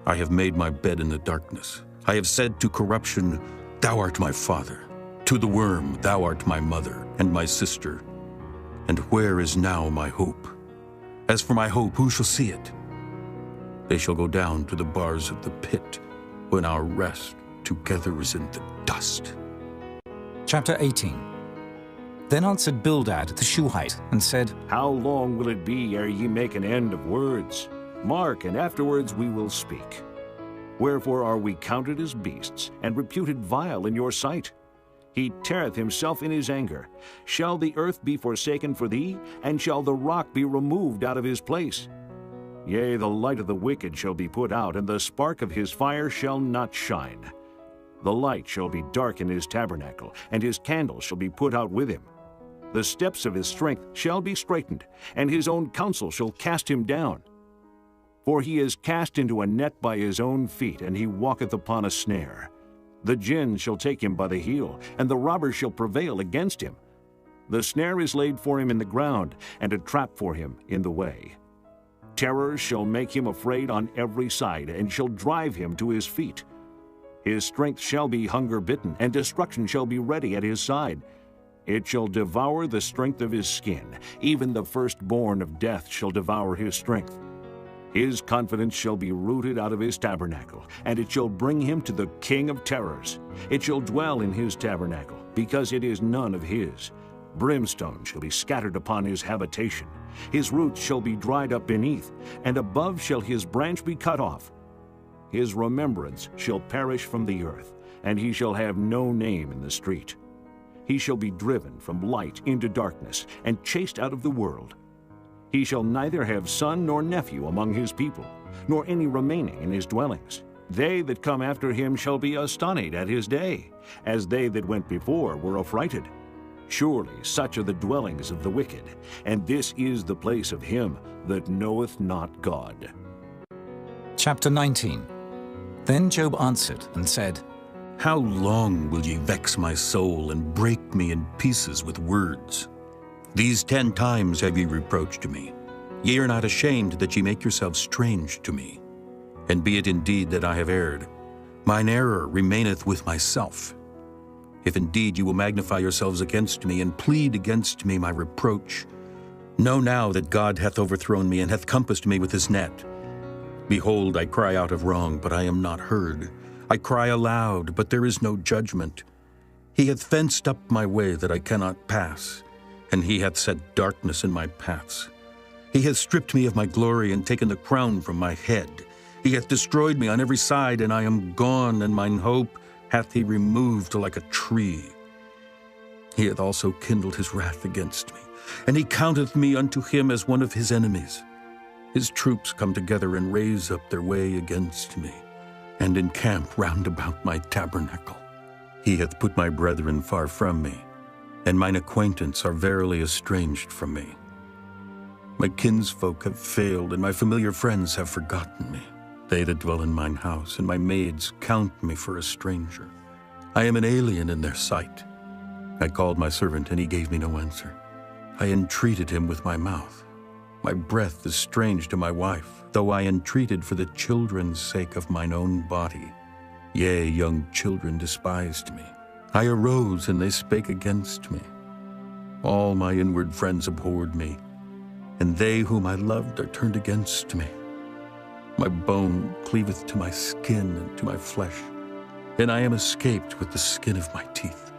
I have made my bed in the darkness. I have said to corruption, Thou art my father. To the worm, Thou art my mother and my sister. And where is now my hope? As for my hope, who shall see it? They shall go down to the bars of the pit, when our rest together is in the dust. Chapter 18. Then answered Bildad the Shuhite, and said, How long will it be ere ye make an end of words? Mark, and afterwards we will speak. Wherefore are we counted as beasts, and reputed vile in your sight? He teareth himself in his anger. Shall the earth be forsaken for thee, and shall the rock be removed out of his place? Yea, the light of the wicked shall be put out, and the spark of his fire shall not shine. The light shall be dark in his tabernacle, and his candle shall be put out with him. The steps of his strength shall be straightened, and his own counsel shall cast him down. For he is cast into a net by his own feet, and he walketh upon a snare. The gin shall take him by the heel, and the robber shall prevail against him. The snare is laid for him in the ground, and a trap for him in the way. Terrors shall make him afraid on every side, and shall drive him to his feet. His strength shall be hunger-bitten, and destruction shall be ready at his side. It shall devour the strength of his skin. Even the firstborn of death shall devour his strength. His confidence shall be rooted out of his tabernacle, and it shall bring him to the king of terrors. It shall dwell in his tabernacle, because it is none of his. Brimstone shall be scattered upon his habitation. His roots shall be dried up beneath, and above shall his branch be cut off. His remembrance shall perish from the earth, and he shall have no name in the street. He shall be driven from light into darkness, and chased out of the world. He shall neither have son nor nephew among his people, nor any remaining in his dwellings. They that come after him shall be astonished at his day, as they that went before were affrighted. Surely such are the dwellings of the wicked, and this is the place of him that knoweth not God. Chapter 19. Then Job answered and said, How long will ye vex my soul, and break me in pieces with words? These 10 times have ye reproached me. Ye are not ashamed that ye make yourselves strange to me. And be it indeed that I have erred, mine error remaineth with myself. If indeed you will magnify yourselves against me, and plead against me my reproach, know now that God hath overthrown me, and hath compassed me with his net. Behold, I cry out of wrong, but I am not heard. I cry aloud, but there is no judgment. He hath fenced up my way that I cannot pass, and he hath set darkness in my paths. He hath stripped me of my glory, and taken the crown from my head. He hath destroyed me on every side, and I am gone, and mine hope hath he removed like a tree. He hath also kindled his wrath against me, and he counteth me unto him as one of his enemies. His troops come together and raise up their way against me, and encamp round about my tabernacle. He hath put my brethren far from me, and mine acquaintance are verily estranged from me. My kinsfolk have failed, and my familiar friends have forgotten me. They that dwell in mine house, and my maids count me for a stranger. I am an alien in their sight. I called my servant, and he gave me no answer. I entreated him with my mouth. My breath is strange to my wife, though I entreated for the children's sake of mine own body. Yea, young children despised me. I arose, and they spake against me. All my inward friends abhorred me, and they whom I loved are turned against me. My bone cleaveth to my skin and to my flesh, and I am escaped with the skin of my teeth.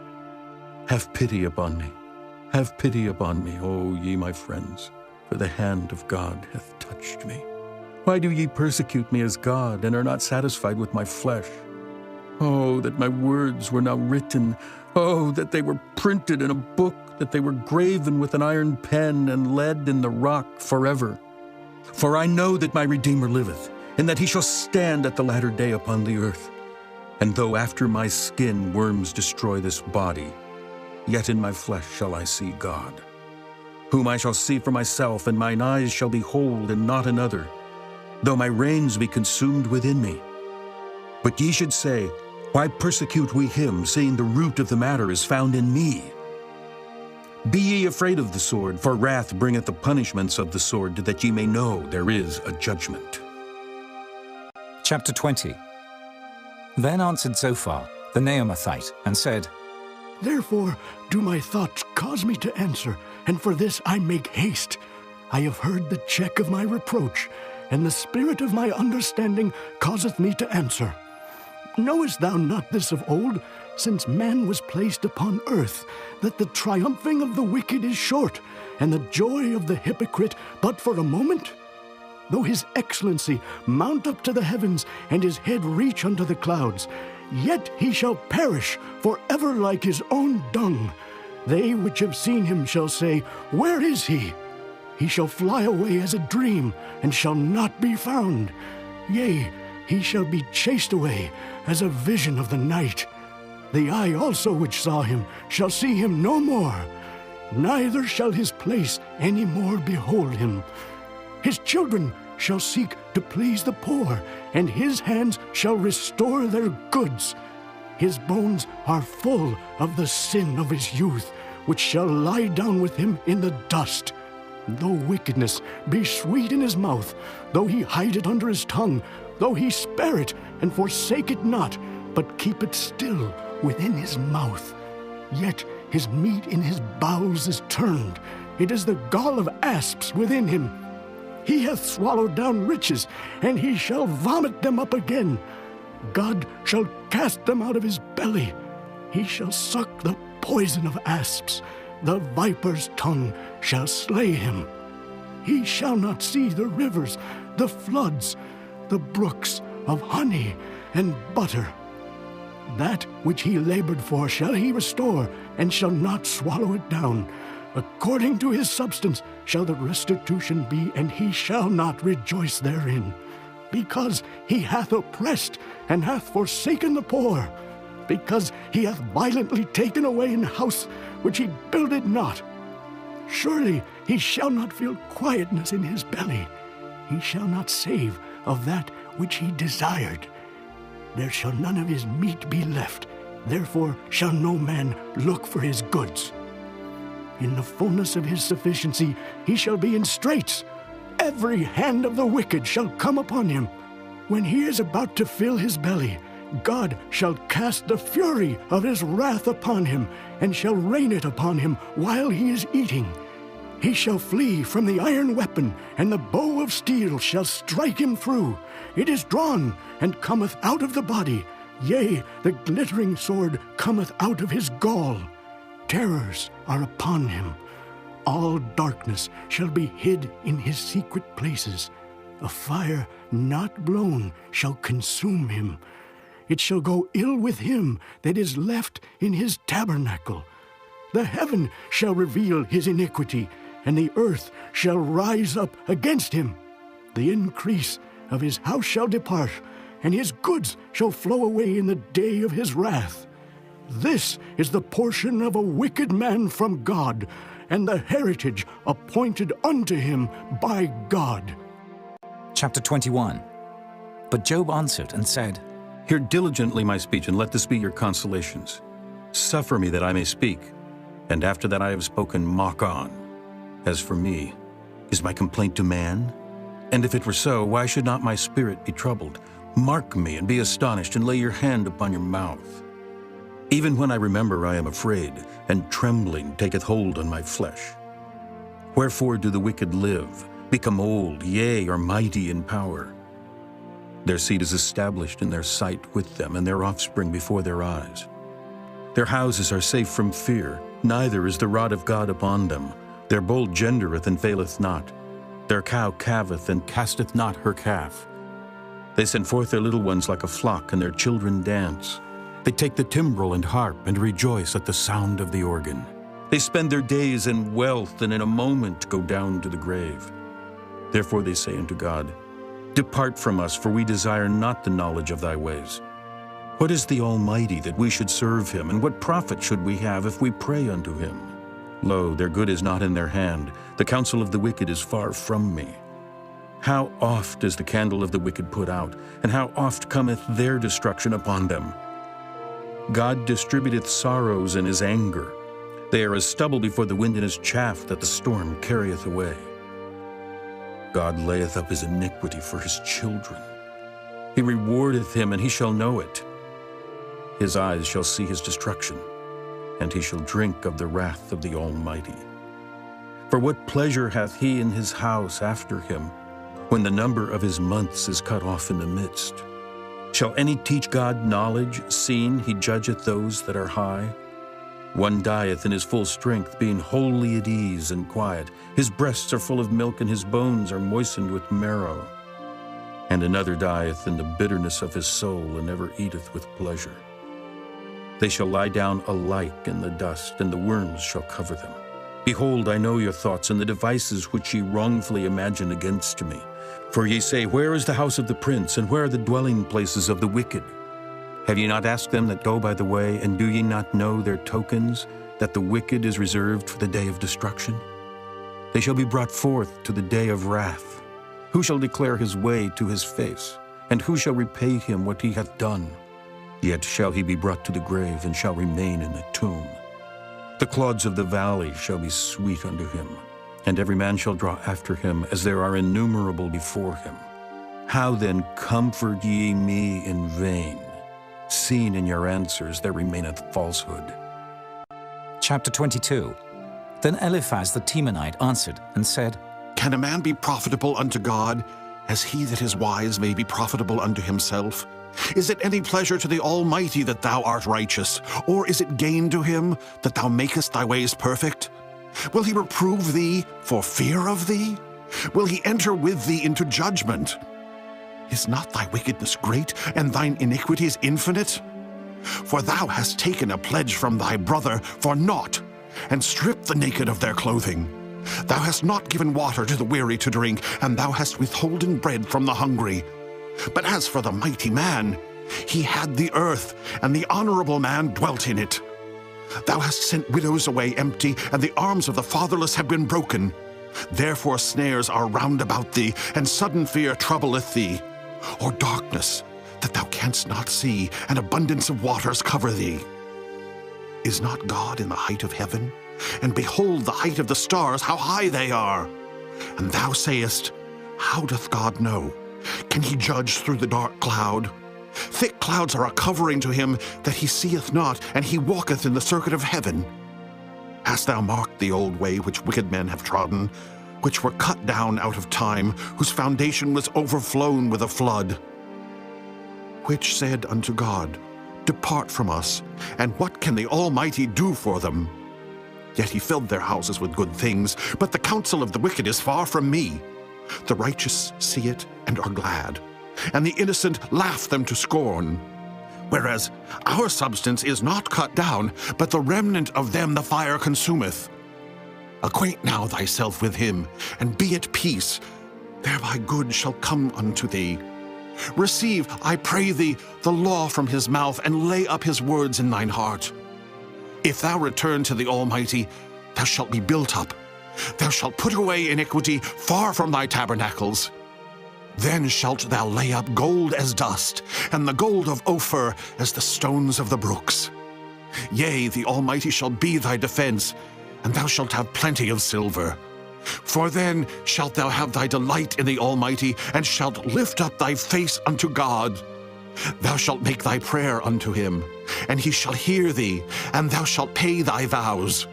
Have pity upon me, have pity upon me, O ye my friends, for the hand of God hath touched me. Why do ye persecute me as God, and are not satisfied with my flesh? Oh, that my words were now written. Oh, that they were printed in a book, that they were graven with an iron pen and lead in the rock forever. For I know that my Redeemer liveth, and that he shall stand at the latter day upon the earth. And though after my skin worms destroy this body, yet in my flesh shall I see God, whom I shall see for myself, and mine eyes shall behold, and not another, though my reins be consumed within me. But ye should say, why persecute we him, seeing the root of the matter is found in me? Be ye afraid of the sword, for wrath bringeth the punishments of the sword, that ye may know there is a judgment. Chapter 20. Then answered Zophar, the Naamathite, and said, Therefore do my thoughts cause me to answer, and for this I make haste. I have heard the check of my reproach, and the spirit of my understanding causeth me to answer. Knowest thou not this of old, since man was placed upon earth, that the triumphing of the wicked is short, and the joy of the hypocrite but for a moment? Though his excellency mount up to the heavens, and his head reach unto the clouds, yet he shall perish forever like his own dung. They which have seen him shall say, Where is he? He shall fly away as a dream, and shall not be found. Yea, he shall be chased away as a vision of the night. The eye also which saw him shall see him no more, neither shall his place any more behold him. His children shall seek to please the poor, and his hands shall restore their goods. His bones are full of the sin of his youth, which shall lie down with him in the dust. Though wickedness be sweet in his mouth, though he hide it under his tongue, though he spare it and forsake it not, but keep it still within his mouth, yet his meat in his bowels is turned. It is the gall of asps within him. He hath swallowed down riches, and he shall vomit them up again. God shall cast them out of his belly. He shall suck the poison of asps. The viper's tongue shall slay him. He shall not see the rivers, the floods, the brooks of honey and butter. That which he labored for shall he restore, and shall not swallow it down. According to his substance shall the restitution be, and he shall not rejoice therein. Because he hath oppressed, and hath forsaken the poor. Because he hath violently taken away an house which he builded not. Surely he shall not feel quietness in his belly. He shall not save of that which he desired. There shall none of his meat be left. Therefore shall no man look for his goods. In the fullness of his sufficiency he shall be in straits. Every hand of the wicked shall come upon him. When he is about to fill his belly, God shall cast the fury of his wrath upon him, and shall rain it upon him while he is eating. He shall flee from the iron weapon, and the bow of steel shall strike him through. It is drawn, and cometh out of the body. Yea, the glittering sword cometh out of his gall. Terrors are upon him. all darkness shall be hid in his secret places. A fire not blown shall consume him. It shall go ill with him that is left in his tabernacle. The heaven shall reveal his iniquity, and the earth shall rise up against him. The increase of his house shall depart, and his goods shall flow away in the day of his wrath. This is the portion of a wicked man from God, and the heritage appointed unto him by God. Chapter 21. But Job answered and said, Hear diligently my speech, and let this be your consolations. Suffer me that I may speak, and after that I have spoken, mock on. As for me, is my complaint to man? And if it were so, why should not my spirit be troubled? Mark me and be astonished, and lay your hand upon your mouth. Even when I remember, I am afraid, and trembling taketh hold on my flesh. Wherefore do the wicked live, become old, yea, are mighty in power? Their seed is established in their sight with them, and their offspring before their eyes. Their houses are safe from fear, neither is the rod of God upon them. Their bull gendereth and faileth not. Their cow calveth and casteth not her calf. They send forth their little ones like a flock, and their children dance. They take the timbrel and harp, and rejoice at the sound of the organ. They spend their days in wealth, and in a moment go down to the grave. Therefore they say unto God, Depart from us, for we desire not the knowledge of thy ways. What is the Almighty that we should serve him, and what profit should we have if we pray unto him? Lo, their good is not in their hand, the counsel of the wicked is far from me. How oft is the candle of the wicked put out, and how oft cometh their destruction upon them? God distributeth sorrows in his anger. They are as stubble before the wind, and as chaff that the storm carrieth away. God layeth up his iniquity for his children. He rewardeth him, and he shall know it. His eyes shall see his destruction, and he shall drink of the wrath of the Almighty. For what pleasure hath he in his house after him, when the number of his months is cut off in the midst? Shall any teach God knowledge, seeing he judgeth those that are high? One dieth in his full strength, being wholly at ease and quiet. His breasts are full of milk, and his bones are moistened with marrow. And another dieth in the bitterness of his soul, and never eateth with pleasure. They shall lie down alike in the dust, and the worms shall cover them. Behold, I know your thoughts, and the devices which ye wrongfully imagine against me. For ye say, Where is the house of the prince, and where are the dwelling places of the wicked? Have ye not asked them that go by the way, and do ye not know their tokens, that the wicked is reserved for the day of destruction? They shall be brought forth to the day of wrath. Who shall declare his way to his face? And who shall repay him what he hath done? Yet shall he be brought to the grave, and shall remain in the tomb. The clods of the valley shall be sweet unto him, and every man shall draw after him, as there are innumerable before him. How then comfort ye me in vain, seeing in your answers there remaineth falsehood? Chapter 22. Then Eliphaz the Temanite answered and said, Can a man be profitable unto God, as he that is wise may be profitable unto himself? Is it any pleasure to the Almighty that thou art righteous, or is it gain to him that thou makest thy ways perfect? Will he reprove thee for fear of thee? Will he enter with thee into judgment? Is not thy wickedness great, and thine iniquities infinite? For thou hast taken a pledge from thy brother for naught, and stripped the naked of their clothing. Thou hast not given water to the weary to drink, and thou hast withholden bread from the hungry. But as for the mighty man, he had the earth, and the honorable man dwelt in it. Thou hast sent widows away empty, and the arms of the fatherless have been broken. Therefore snares are round about thee, and sudden fear troubleth thee. Or darkness, that thou canst not see, and abundance of waters cover thee. Is not God in the height of heaven? And behold the height of the stars, how high they are. And thou sayest, How doth God know? Can he judge through the dark cloud? Thick clouds are a covering to him that he seeth not, and he walketh in the circuit of heaven. Hast thou marked the old way which wicked men have trodden, which were cut down out of time, whose foundation was overflown with a flood? Which said unto God, Depart from us, and what can the Almighty do for them? Yet he filled their houses with good things, but the counsel of the wicked is far from me. The righteous see it and are glad, and the innocent laugh them to scorn. Whereas our substance is not cut down, but the remnant of them the fire consumeth. Acquaint now thyself with him, and be at peace, thereby good shall come unto thee. Receive, I pray thee, the law from his mouth, and lay up his words in thine heart. If thou return to the Almighty, thou shalt be built up. Thou shalt put away iniquity far from thy tabernacles. Then shalt thou lay up gold as dust, and the gold of Ophir as the stones of the brooks. Yea, the Almighty shall be thy defense, and thou shalt have plenty of silver. For then shalt thou have thy delight in the Almighty, and shalt lift up thy face unto God. Thou shalt make thy prayer unto him, and he shall hear thee, and thou shalt pay thy vows.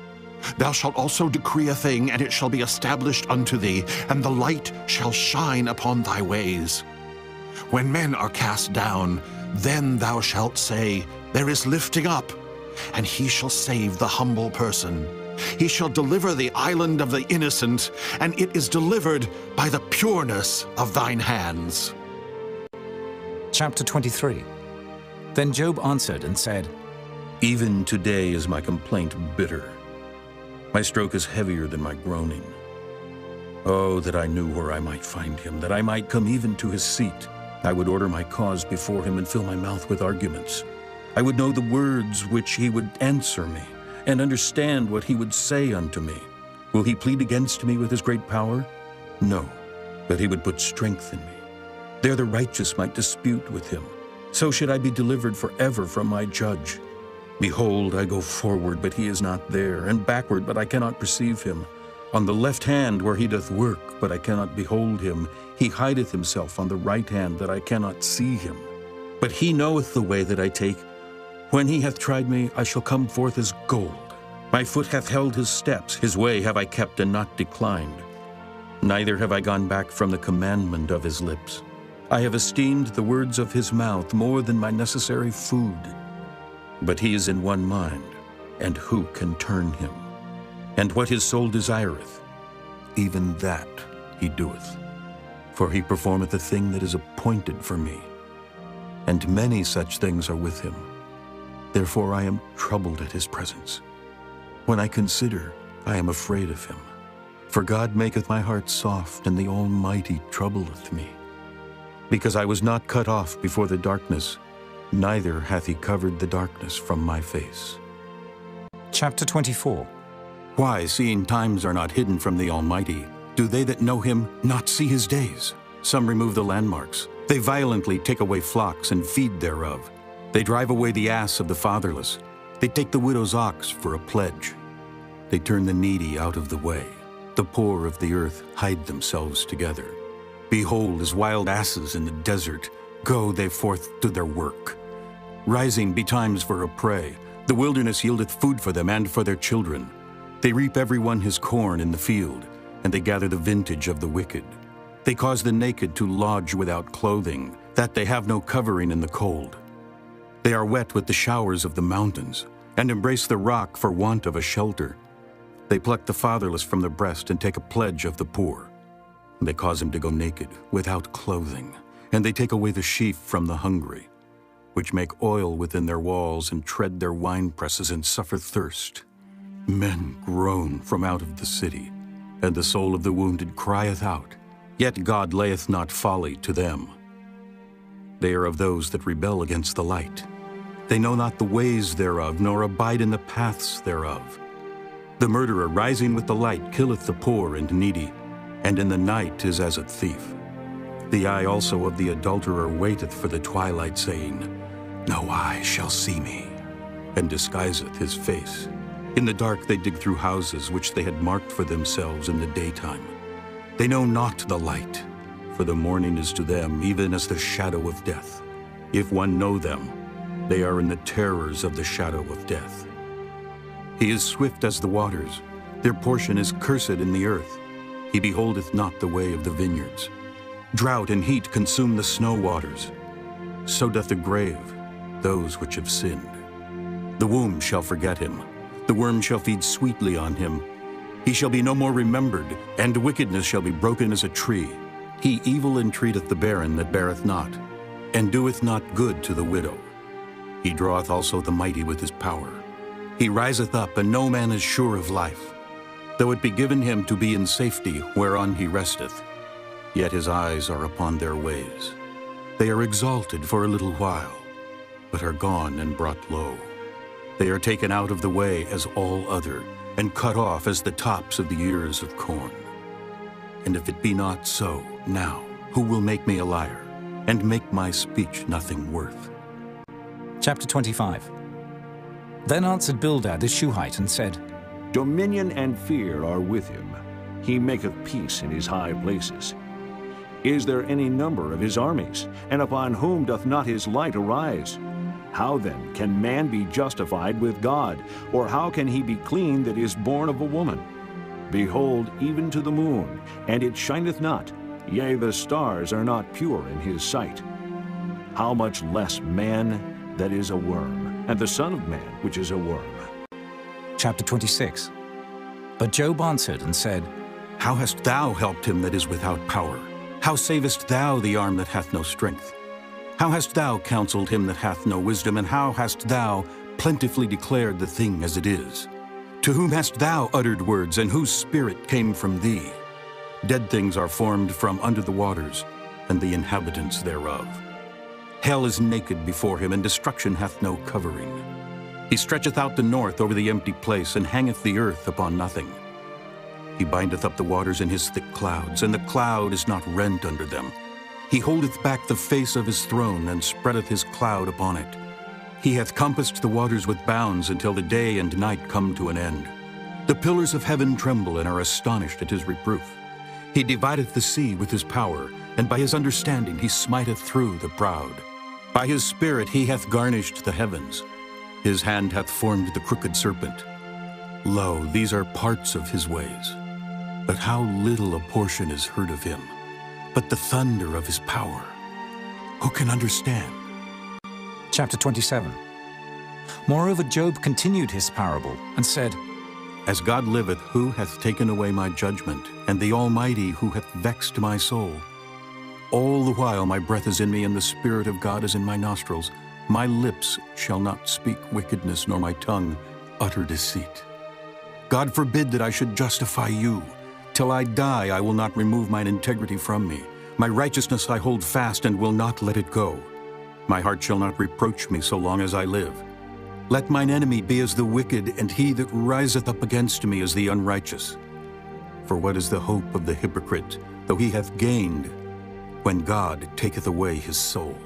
Thou shalt also decree a thing, and it shall be established unto thee, and the light shall shine upon thy ways. When men are cast down, then thou shalt say, There is lifting up, and he shall save the humble person. He shall deliver the island of the innocent, and it is delivered by the pureness of thine hands. Chapter 23. Then Job answered and said, Even today is my complaint bitter. My stroke is heavier than my groaning. Oh, that I knew where I might find him, that I might come even to his seat. I would order my cause before him and fill my mouth with arguments. I would know the words which he would answer me, and understand what he would say unto me. Will he plead against me with his great power? No, but he would put strength in me. There the righteous might dispute with him. So should I be delivered forever from my judge. Behold, I go forward, but he is not there, and backward, but I cannot perceive him. On the left hand where he doth work, but I cannot behold him. He hideth himself on the right hand, that I cannot see him. But he knoweth the way that I take. When he hath tried me, I shall come forth as gold. My foot hath held his steps, his way have I kept and not declined. Neither have I gone back from the commandment of his lips. I have esteemed the words of his mouth more than my necessary food. But he is in one mind, and who can turn him? And what his soul desireth, even that he doeth. For he performeth a thing that is appointed for me, and many such things are with him. Therefore I am troubled at his presence. When I consider, I am afraid of him. For God maketh my heart soft, and the Almighty troubleth me. Because I was not cut off before the darkness, neither hath he covered the darkness from my face. Chapter 24. Why, seeing times are not hidden from the Almighty, do they that know him not see his days? Some remove the landmarks. They violently take away flocks and feed thereof. They drive away the ass of the fatherless. They take the widow's ox for a pledge. They turn the needy out of the way. The poor of the earth hide themselves together. Behold, as wild asses in the desert, go they forth to their work. Rising betimes for a prey, the wilderness yieldeth food for them and for their children. They reap every one his corn in the field, and they gather the vintage of the wicked. They cause the naked to lodge without clothing, that they have no covering in the cold. They are wet with the showers of the mountains, and embrace the rock for want of a shelter. They pluck the fatherless from the breast and take a pledge of the poor. They cause him to go naked, without clothing, and they take away the sheaf from the hungry, which make oil within their walls and tread their winepresses and suffer thirst. Men groan from out of the city, and the soul of the wounded crieth out, yet God layeth not folly to them. They are of those that rebel against the light. They know not the ways thereof, nor abide in the paths thereof. The murderer rising with the light killeth the poor and needy, and in the night is as a thief. The eye also of the adulterer waiteth for the twilight, saying, No eye shall see me, and disguiseth his face. In the dark they dig through houses which they had marked for themselves in the daytime. They know not the light, for the morning is to them even as the shadow of death. If one know them, they are in the terrors of the shadow of death. He is swift as the waters, their portion is cursed in the earth. He beholdeth not the way of the vineyards. Drought and heat consume the snow waters. So doth the grave those which have sinned. The womb shall forget him. The worm shall feed sweetly on him. He shall be no more remembered, and wickedness shall be broken as a tree. He evil entreateth the barren that beareth not, and doeth not good to the widow. He draweth also the mighty with his power. He riseth up, and no man is sure of life. Though it be given him to be in safety, whereon he resteth, yet his eyes are upon their ways. They are exalted for a little while, but are gone and brought low. They are taken out of the way as all other, and cut off as the tops of the ears of corn. And if it be not so, now, who will make me a liar, and make my speech nothing worth? Chapter 25. Then answered Bildad the Shuhite and said, Dominion and fear are with him. He maketh peace in his high places. Is there any number of his armies? And upon whom doth not his light arise? How then can man be justified with God? Or how can he be clean that is born of a woman? Behold, even to the moon, and it shineth not, yea, the stars are not pure in his sight. How much less man that is a worm, and the Son of Man which is a worm? Chapter 26. But Job answered and said, How hast thou helped him that is without power? How savest thou the arm that hath no strength? How hast thou counseled him that hath no wisdom, and how hast thou plentifully declared the thing as it is? To whom hast thou uttered words, and whose spirit came from thee? Dead things are formed from under the waters, and the inhabitants thereof. Hell is naked before him, and destruction hath no covering. He stretcheth out the north over the empty place, and hangeth the earth upon nothing. He bindeth up the waters in his thick clouds, and the cloud is not rent under them. He holdeth back the face of his throne, and spreadeth his cloud upon it. He hath compassed the waters with bounds until the day and night come to an end. The pillars of heaven tremble and are astonished at his reproof. He divideth the sea with his power, and by his understanding he smiteth through the proud. By his spirit he hath garnished the heavens. His hand hath formed the crooked serpent. Lo, these are parts of his ways. But how little a portion is heard of him. But the thunder of his power, who can understand? Chapter 27. Moreover, Job continued his parable and said, As God liveth, who hath taken away my judgment, and the Almighty, who hath vexed my soul? All the while my breath is in me, and the Spirit of God is in my nostrils. My lips shall not speak wickedness, nor my tongue utter deceit. God forbid that I should justify you. Till I die, I will not remove mine integrity from me. My righteousness I hold fast and will not let it go. My heart shall not reproach me so long as I live. Let mine enemy be as the wicked, and he that riseth up against me as the unrighteous. For what is the hope of the hypocrite, though he hath gained, when God taketh away his soul?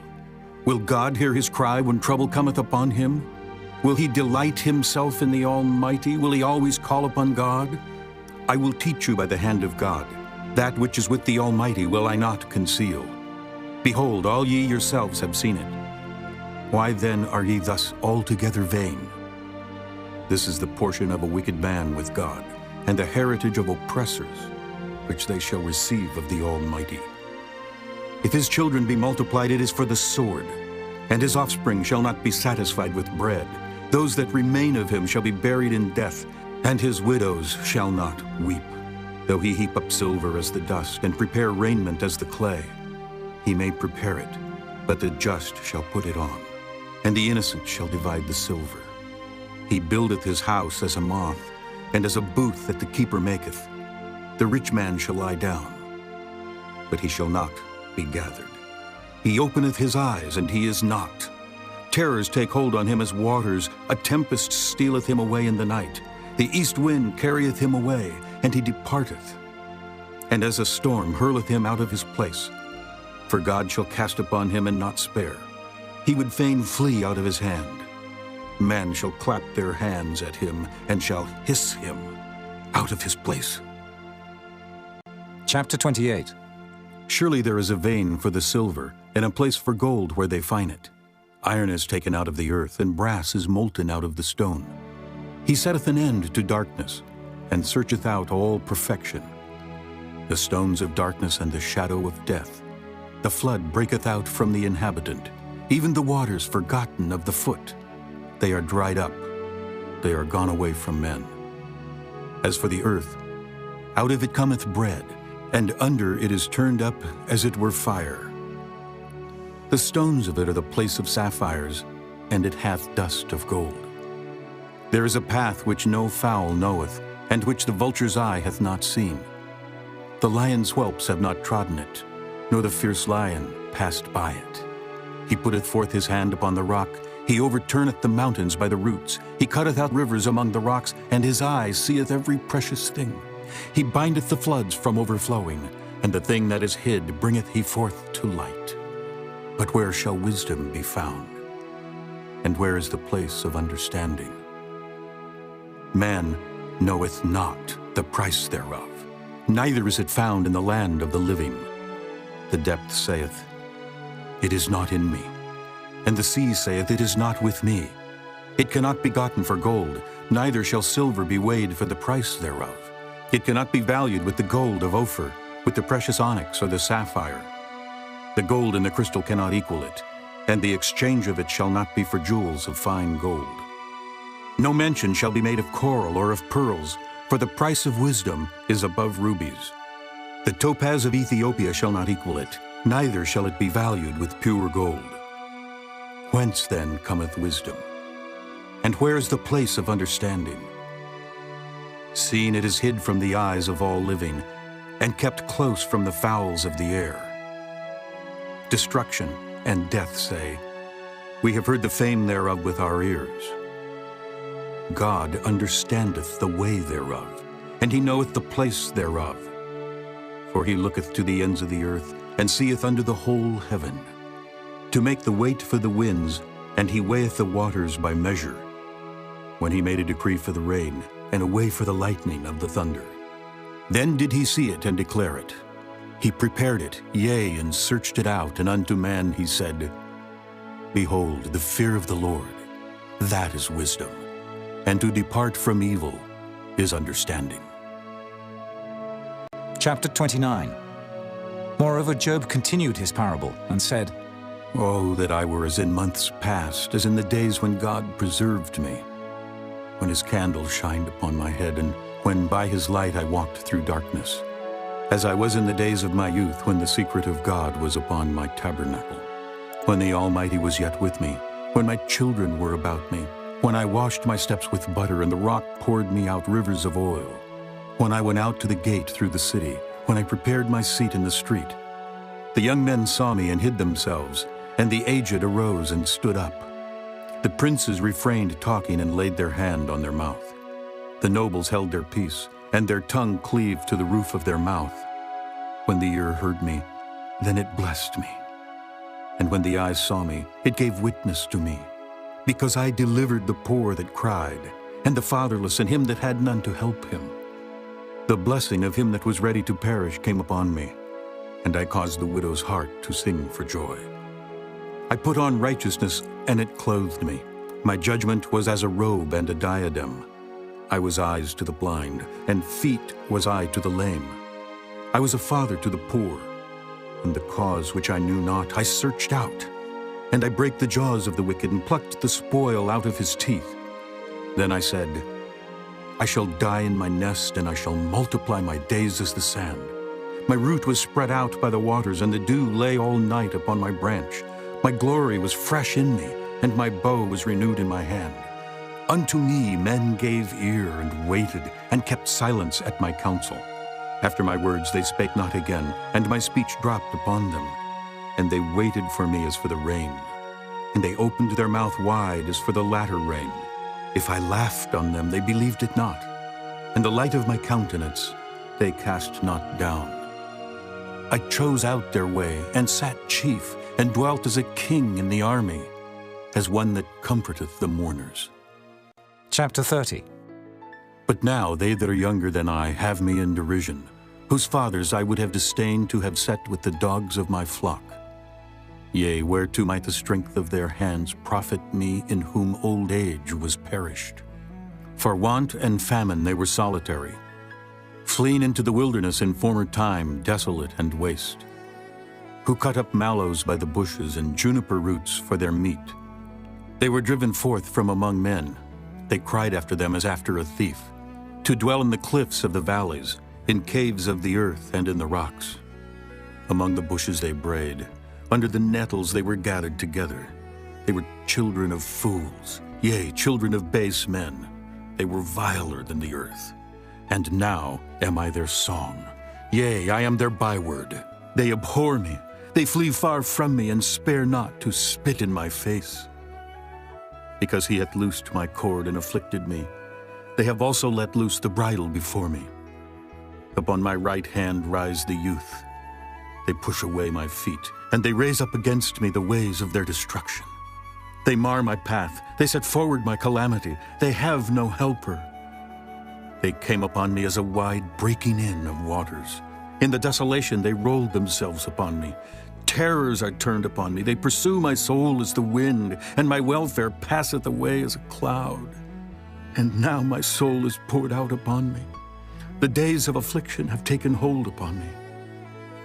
Will God hear his cry when trouble cometh upon him? Will he delight himself in the Almighty? Will he always call upon God? I will teach you by the hand of God. That which is with the Almighty will I not conceal. Behold, all ye yourselves have seen it. Why then are ye thus altogether vain? This is the portion of a wicked man with God, and the heritage of oppressors, which they shall receive of the Almighty. If his children be multiplied, it is for the sword, and his offspring shall not be satisfied with bread. Those that remain of him shall be buried in death, and his widows shall not weep. Though he heap up silver as the dust, and prepare raiment as the clay, he may prepare it, but the just shall put it on, and the innocent shall divide the silver. He buildeth his house as a moth, and as a booth that the keeper maketh. The rich man shall lie down, but he shall not be gathered. He openeth his eyes, and he is not. Terrors take hold on him as waters. A tempest stealeth him away in the night. The east wind carrieth him away, and he departeth. And as a storm hurleth him out of his place. For God shall cast upon him and not spare. He would fain flee out of his hand. Men shall clap their hands at him, and shall hiss him out of his place. Chapter 28. Surely there is a vein for the silver, and a place for gold where they find it. Iron is taken out of the earth, and brass is molten out of the stone. He setteth an end to darkness, and searcheth out all perfection. The stones of darkness and the shadow of death. The flood breaketh out from the inhabitant, even the waters forgotten of the foot. They are dried up. they are gone away from men. As for the earth, out of it cometh bread, and under it is turned up as it were fire. The stones of it are the place of sapphires, and it hath dust of gold. There is a path which no fowl knoweth, and which the vulture's eye hath not seen. The lion's whelps have not trodden it, nor the fierce lion passed by it. He putteth forth his hand upon the rock, he overturneth the mountains by the roots. He cutteth out rivers among the rocks, and his eye seeth every precious thing. He bindeth the floods from overflowing, and the thing that is hid bringeth he forth to light. But where shall wisdom be found? And where is the place of understanding? Man knoweth not the price thereof, neither is it found in the land of the living. The depth saith, It is not in me. And the sea saith, It is not with me. It cannot be gotten for gold, neither shall silver be weighed for the price thereof. It cannot be valued with the gold of Ophir, with the precious onyx or the sapphire. The gold and the crystal cannot equal it, and the exchange of it shall not be for jewels of fine gold. No mention shall be made of coral or of pearls, for the price of wisdom is above rubies. The topaz of Ethiopia shall not equal it, neither shall it be valued with pure gold. Whence then cometh wisdom? And where is the place of understanding? Seeing it is hid from the eyes of all living, and kept close from the fowls of the air. Destruction and death say, We have heard the fame thereof with our ears. God understandeth the way thereof, and he knoweth the place thereof. For he looketh to the ends of the earth, and seeth under the whole heaven, to make the weight for the winds, and he weigheth the waters by measure. When he made a decree for the rain, and a way for the lightning of the thunder. Then did he see it and declare it. He prepared it, yea, and searched it out, and unto man he said, Behold, the fear of the Lord, that is wisdom, and to depart from evil is understanding. Chapter 29. Moreover, Job continued his parable and said, Oh, that I were as in months past, as in the days when God preserved me, when his candle shined upon my head, and when by his light I walked through darkness, as I was in the days of my youth, when the secret of God was upon my tabernacle, when the Almighty was yet with me, when my children were about me, when I washed my steps with butter, and the rock poured me out rivers of oil, when I went out to the gate through the city, when I prepared my seat in the street. The young men saw me and hid themselves, and the aged arose and stood up. The princes refrained talking and laid their hand on their mouth. The nobles held their peace, and their tongue cleaved to the roof of their mouth. When the ear heard me, then it blessed me. And when the eyes saw me, it gave witness to me, because I delivered the poor that cried, and the fatherless, and him that had none to help him. The blessing of him that was ready to perish came upon me, and I caused the widow's heart to sing for joy. I put on righteousness, and it clothed me. My judgment was as a robe and a diadem. I was eyes to the blind, and feet was I to the lame. I was a father to the poor, and the cause which I knew not I searched out. And I brake the jaws of the wicked, and plucked the spoil out of his teeth. Then I said, I shall die in my nest, and I shall multiply my days as the sand. My root was spread out by the waters, and the dew lay all night upon my branch. My glory was fresh in me, and my bow was renewed in my hand. Unto me men gave ear, and waited, and kept silence at my counsel. After my words they spake not again, and my speech dropped upon them. And they waited for me as for the rain, and they opened their mouth wide as for the latter rain. If I laughed on them, they believed it not, and the light of my countenance they cast not down. I chose out their way, and sat chief, and dwelt as a king in the army, as one that comforteth the mourners. Chapter 30. But now they that are younger than I have me in derision, whose fathers I would have disdained to have set with the dogs of my flock. Yea, whereto might the strength of their hands profit me, in whom old age was perished? For want and famine they were solitary, fleeing into the wilderness in former time, desolate and waste, who cut up mallows by the bushes and juniper roots for their meat. They were driven forth from among men. They cried after them as after a thief, to dwell in the cliffs of the valleys, in caves of the earth and in the rocks. Among the bushes they brayed, under the nettles they were gathered together. They were children of fools, yea, children of base men. They were viler than the earth. And now am I their song. Yea, I am their byword. They abhor me. They flee far from me, and spare not to spit in my face. Because he hath loosed my cord and afflicted me, they have also let loose the bridle before me. Upon my right hand rise the youth. They push away my feet, and they raise up against me the ways of their destruction. They mar my path. They set forward my calamity. They have no helper. They came upon me as a wide breaking in of waters. In the desolation they rolled themselves upon me. Terrors are turned upon me. They pursue my soul as the wind, and my welfare passeth away as a cloud. And now my soul is poured out upon me. The days of affliction have taken hold upon me.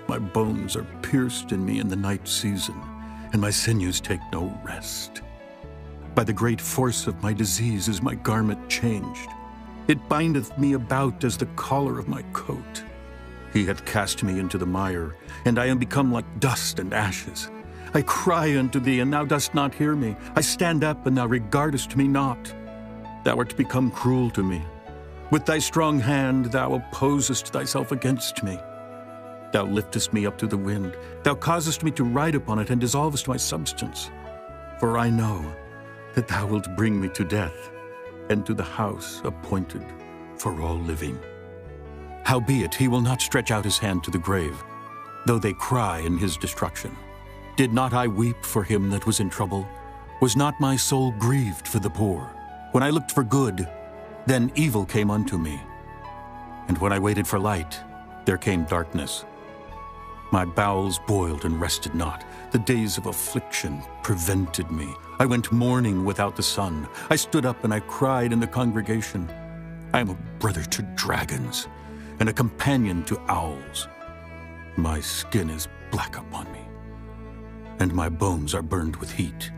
My bones are pierced in me in the night season, and my sinews take no rest. By the great force of my disease is my garment changed. It bindeth me about as the collar of my coat. He hath cast me into the mire, and I am become like dust and ashes. I cry unto thee, and thou dost not hear me. I stand up, and thou regardest me not. Thou art become cruel to me. With thy strong hand thou opposest thyself against me. Thou liftest me up to the wind. Thou causest me to ride upon it, and dissolvest my substance. For I know that thou wilt bring me to death, and to the house appointed for all living. Howbeit he will not stretch out his hand to the grave, though they cry in his destruction. Did not I weep for him that was in trouble? Was not my soul grieved for the poor? When I looked for good, then evil came unto me. And when I waited for light, there came darkness. My bowels boiled and rested not. The days of affliction prevented me. I went mourning without the sun. I stood up and I cried in the congregation. I am a brother to dragons, and a companion to owls. My skin is black upon me, and my bones are burned with heat.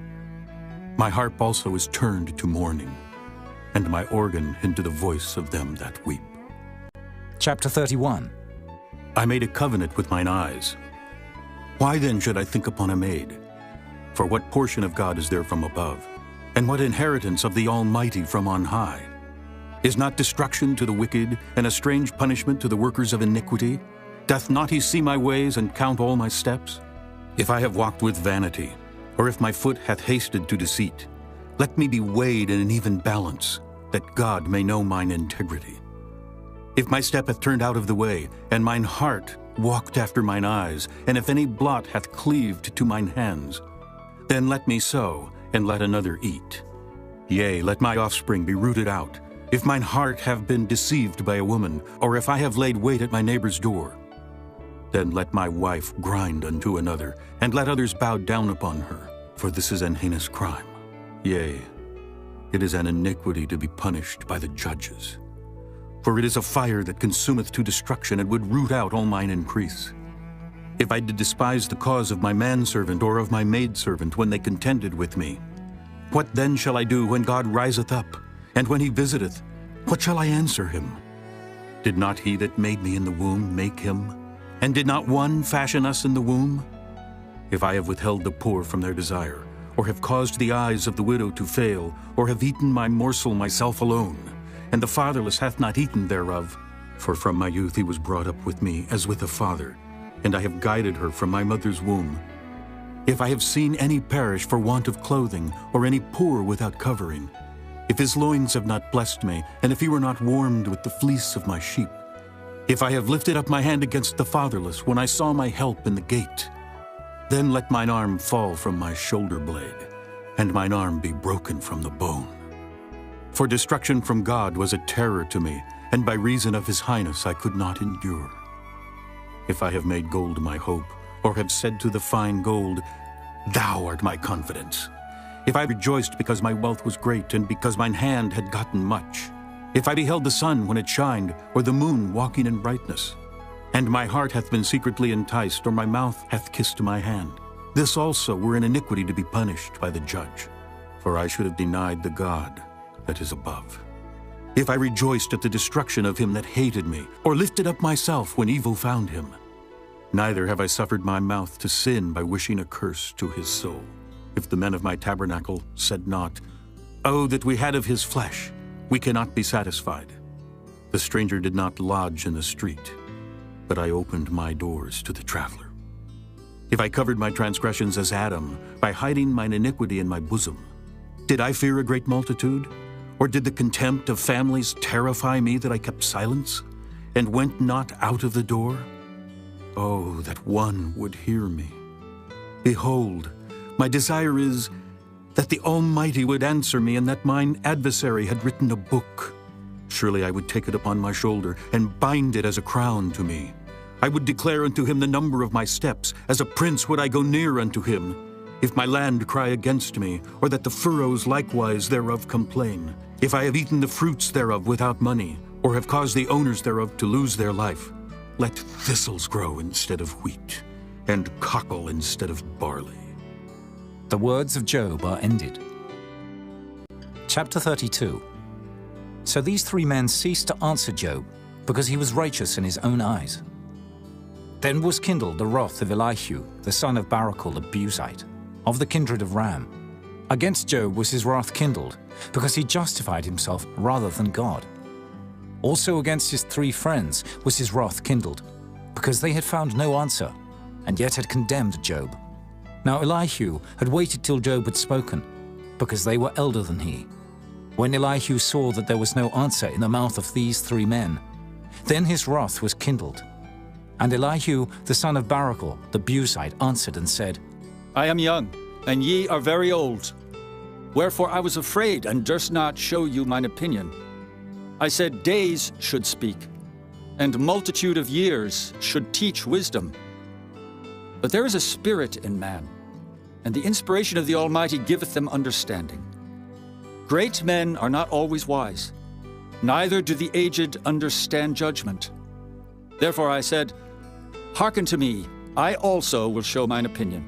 My harp also is turned to mourning, and my organ into the voice of them that weep. Chapter 31. I made a covenant with mine eyes. Why then should I think upon a maid? For what portion of God is there from above? And what inheritance of the Almighty from on high? Is not destruction to the wicked, and a strange punishment to the workers of iniquity? Doth not he see my ways, and count all my steps? If I have walked with vanity, or if my foot hath hasted to deceit, let me be weighed in an even balance, that God may know mine integrity. If my step hath turned out of the way, and mine heart walked after mine eyes, and if any blot hath cleaved to mine hands, then let me sow, and let another eat. Yea, let my offspring be rooted out. If mine heart have been deceived by a woman, or if I have laid wait at my neighbor's door, then let my wife grind unto another, and let others bow down upon her. For this is an heinous crime. Yea, it is an iniquity to be punished by the judges. For it is a fire that consumeth to destruction, and would root out all mine increase. If I did despise the cause of my manservant or of my maidservant when they contended with me, what then shall I do when God riseth up? And when he visiteth, what shall I answer him? Did not he that made me in the womb make him? And did not one fashion us in the womb? If I have withheld the poor from their desire, or have caused the eyes of the widow to fail, or have eaten my morsel myself alone, and the fatherless hath not eaten thereof, for from my youth he was brought up with me as with a father, and I have guided her from my mother's womb. If I have seen any perish for want of clothing, or any poor without covering, if his loins have not blessed me, and if he were not warmed with the fleece of my sheep, if I have lifted up my hand against the fatherless when I saw my help in the gate, then let mine arm fall from my shoulder blade, and mine arm be broken from the bone. For destruction from God was a terror to me, and by reason of his highness I could not endure. If I have made gold my hope, or have said to the fine gold, Thou art my confidence. If I rejoiced because my wealth was great, and because mine hand had gotten much, if I beheld the sun when it shined, or the moon walking in brightness, and my heart hath been secretly enticed, or my mouth hath kissed my hand, this also were an iniquity to be punished by the judge. For I should have denied the God that is above. If I rejoiced at the destruction of him that hated me, or lifted up myself when evil found him. Neither have I suffered my mouth to sin by wishing a curse to his soul. If the men of my tabernacle said not, "Oh, that we had of his flesh, we cannot be satisfied." The stranger did not lodge in the street, but I opened my doors to the traveler. If I covered my transgressions as Adam, by hiding mine iniquity in my bosom, did I fear a great multitude? Or did the contempt of families terrify me that I kept silence, and went not out of the door? Oh, that one would hear me. Behold, my desire is that the Almighty would answer me, and that mine adversary had written a book. Surely I would take it upon my shoulder, and bind it as a crown to me. I would declare unto him the number of my steps. As a prince would I go near unto him. If my land cry against me, or that the furrows likewise thereof complain, if I have eaten the fruits thereof without money, or have caused the owners thereof to lose their life, let thistles grow instead of wheat, and cockle instead of barley. The words of Job are ended. Chapter 32. So these three men ceased to answer Job, because he was righteous in his own eyes. Then was kindled the wrath of Elihu, the son of Barachel the Buzite, of the kindred of Ram. Against Job was his wrath kindled, because he justified himself rather than God. Also against his three friends was his wrath kindled, because they had found no answer, and yet had condemned Job. Now Elihu had waited till Job had spoken, because they were elder than he. When Elihu saw that there was no answer in the mouth of these three men, then his wrath was kindled. And Elihu, the son of Barachel, the Buzite, answered and said, I am young, and ye are very old. Wherefore I was afraid, and durst not show you mine opinion. I said, days should speak, and multitude of years should teach wisdom. But there is a spirit in man, and the inspiration of the Almighty giveth them understanding. Great men are not always wise, neither do the aged understand judgment. Therefore I said, hearken to me, I also will show mine opinion.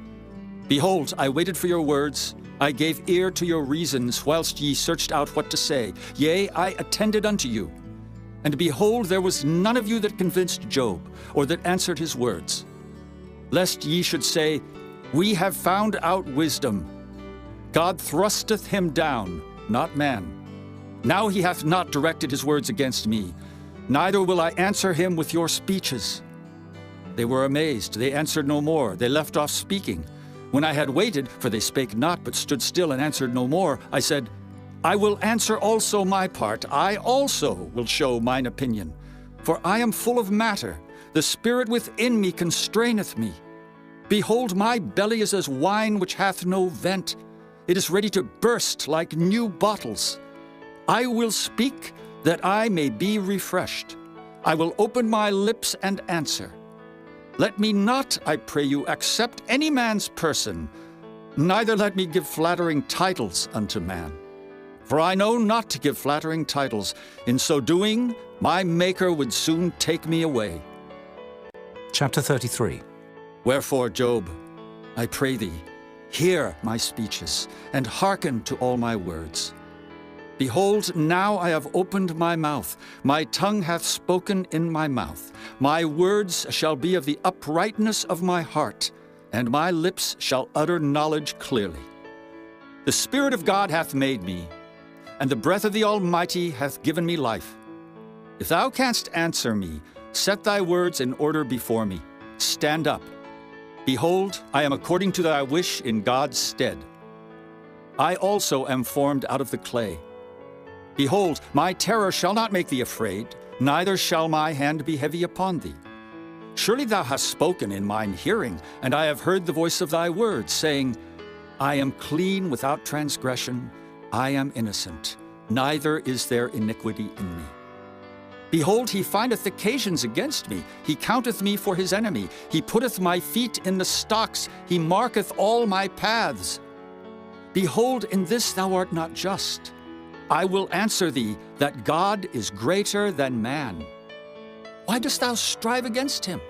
Behold, I waited for your words, I gave ear to your reasons, whilst ye searched out what to say. Yea, I attended unto you. And behold, there was none of you that convinced Job, or that answered his words. Lest ye should say, we have found out wisdom. God thrusteth him down, not man. Now he hath not directed his words against me, neither will I answer him with your speeches. They were amazed, they answered no more, they left off speaking. When I had waited, for they spake not, but stood still and answered no more, I said, I will answer also my part, I also will show mine opinion. For I am full of matter, the spirit within me constraineth me. Behold, my belly is as wine which hath no vent. It is ready to burst like new bottles. I will speak, that I may be refreshed. I will open my lips and answer. Let me not, I pray you, accept any man's person, neither let me give flattering titles unto man. For I know not to give flattering titles. In so doing, my Maker would soon take me away. Chapter 33. Wherefore, Job, I pray thee, hear my speeches, and hearken to all my words. Behold, now I have opened my mouth, my tongue hath spoken in my mouth. My words shall be of the uprightness of my heart, and my lips shall utter knowledge clearly. The Spirit of God hath made me, and the breath of the Almighty hath given me life. If thou canst answer me, set thy words in order before me. Stand up. Behold, I am according to thy wish in God's stead. I also am formed out of the clay. Behold, my terror shall not make thee afraid, neither shall my hand be heavy upon thee. Surely thou hast spoken in mine hearing, and I have heard the voice of thy words, saying, I am clean without transgression, I am innocent, neither is there iniquity in me. Behold, he findeth occasions against me, he counteth me for his enemy, he putteth my feet in the stocks, he marketh all my paths. Behold, in this thou art not just. I will answer thee that God is greater than man. Why dost thou strive against him?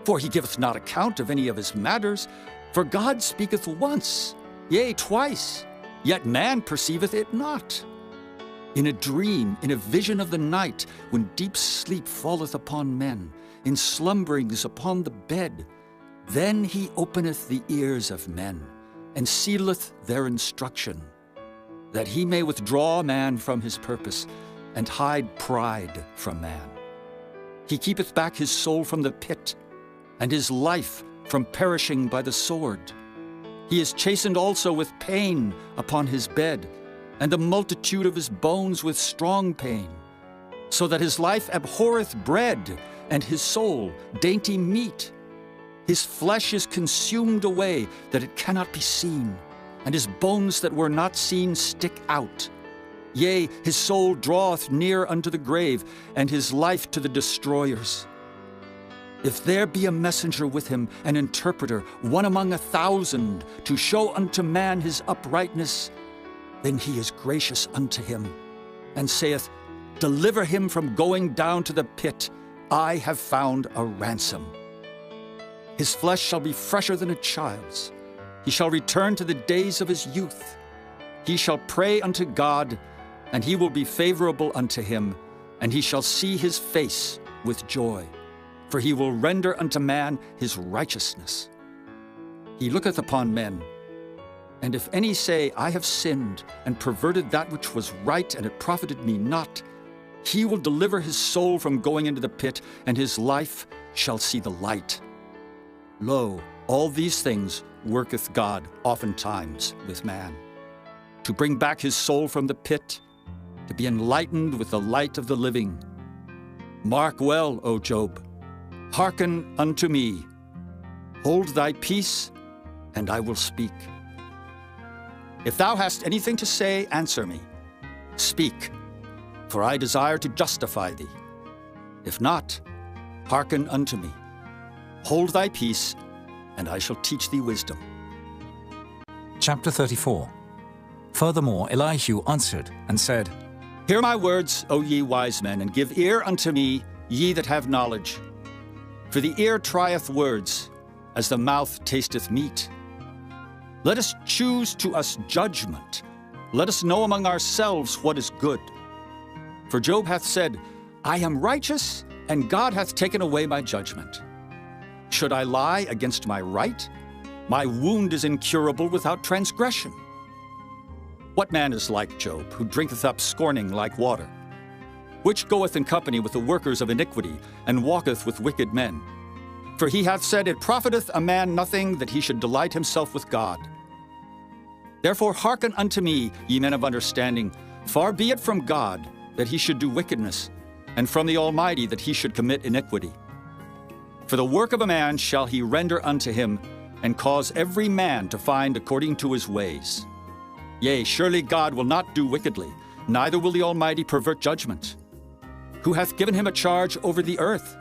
For he giveth not account of any of his matters. For God speaketh once, yea, twice, yet man perceiveth it not. In a dream, in a vision of the night, when deep sleep falleth upon men, in slumberings upon the bed, then he openeth the ears of men, and sealeth their instruction, that he may withdraw man from his purpose, and hide pride from man. He keepeth back his soul from the pit, and his life from perishing by the sword. He is chastened also with pain upon his bed, and the multitude of his bones with strong pain, so that his life abhorreth bread, and his soul dainty meat. His flesh is consumed away, that it cannot be seen, and his bones that were not seen stick out. Yea, his soul draweth near unto the grave, and his life to the destroyers. If there be a messenger with him, an interpreter, one among 1,000, to show unto man his uprightness, then he is gracious unto him, and saith, Deliver him from going down to the pit. I have found a ransom. His flesh shall be fresher than a child's. He shall return to the days of his youth. He shall pray unto God, and he will be favorable unto him, and he shall see his face with joy. For he will render unto man his righteousness. He looketh upon men, and if any say, I have sinned, and perverted that which was right, and it profited me not, he will deliver his soul from going into the pit, and his life shall see the light. Lo, all these things worketh God oftentimes with man, to bring back his soul from the pit, to be enlightened with the light of the living. Mark well, O Job, hearken unto me. Hold thy peace, and I will speak. If thou hast anything to say, answer me. Speak, for I desire to justify thee. If not, hearken unto me. Hold thy peace, and I shall teach thee wisdom. Chapter 34. Furthermore, Elihu answered and said, Hear my words, O ye wise men, and give ear unto me, ye that have knowledge. For the ear trieth words, as the mouth tasteth meat. Let us choose to us judgment. Let us know among ourselves what is good. For Job hath said, I am righteous, and God hath taken away my judgment. Should I lie against my right? My wound is incurable without transgression. What man is like Job, who drinketh up scorning like water? Which goeth in company with the workers of iniquity, and walketh with wicked men? For he hath said, It profiteth a man nothing that he should delight himself with God. Therefore hearken unto me, ye men of understanding. Far be it from God that he should do wickedness, and from the Almighty that he should commit iniquity. For the work of a man shall he render unto him, and cause every man to find according to his ways. Yea, surely God will not do wickedly, neither will the Almighty pervert judgment. Who hath given him a charge over the earth?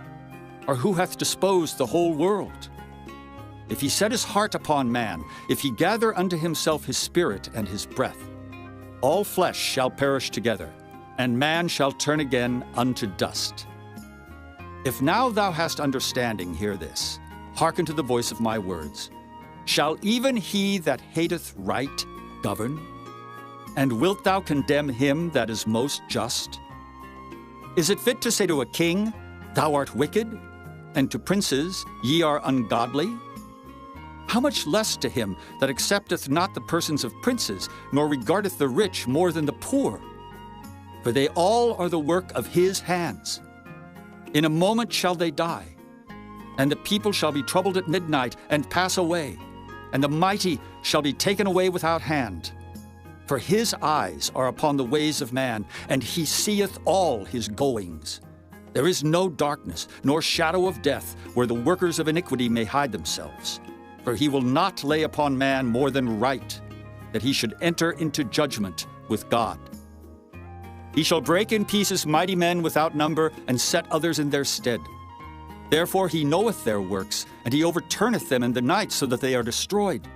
Or who hath disposed the whole world? If he set his heart upon man, if he gather unto himself his spirit and his breath, all flesh shall perish together, and man shall turn again unto dust. If now thou hast understanding, hear this. Hearken to the voice of my words. Shall even he that hateth right govern? And wilt thou condemn him that is most just? Is it fit to say to a king, Thou art wicked, and to princes, Ye are ungodly? How much less to him that accepteth not the persons of princes, nor regardeth the rich more than the poor? For they all are the work of his hands. In a moment shall they die, and the people shall be troubled at midnight and pass away, and the mighty shall be taken away without hand. For his eyes are upon the ways of man, and he seeth all his goings. There is no darkness, nor shadow of death, where the workers of iniquity may hide themselves. For he will not lay upon man more than right, that he should enter into judgment with God. He shall break in pieces mighty men without number, and set others in their stead. Therefore he knoweth their works, and he overturneth them in the night, so that they are destroyed.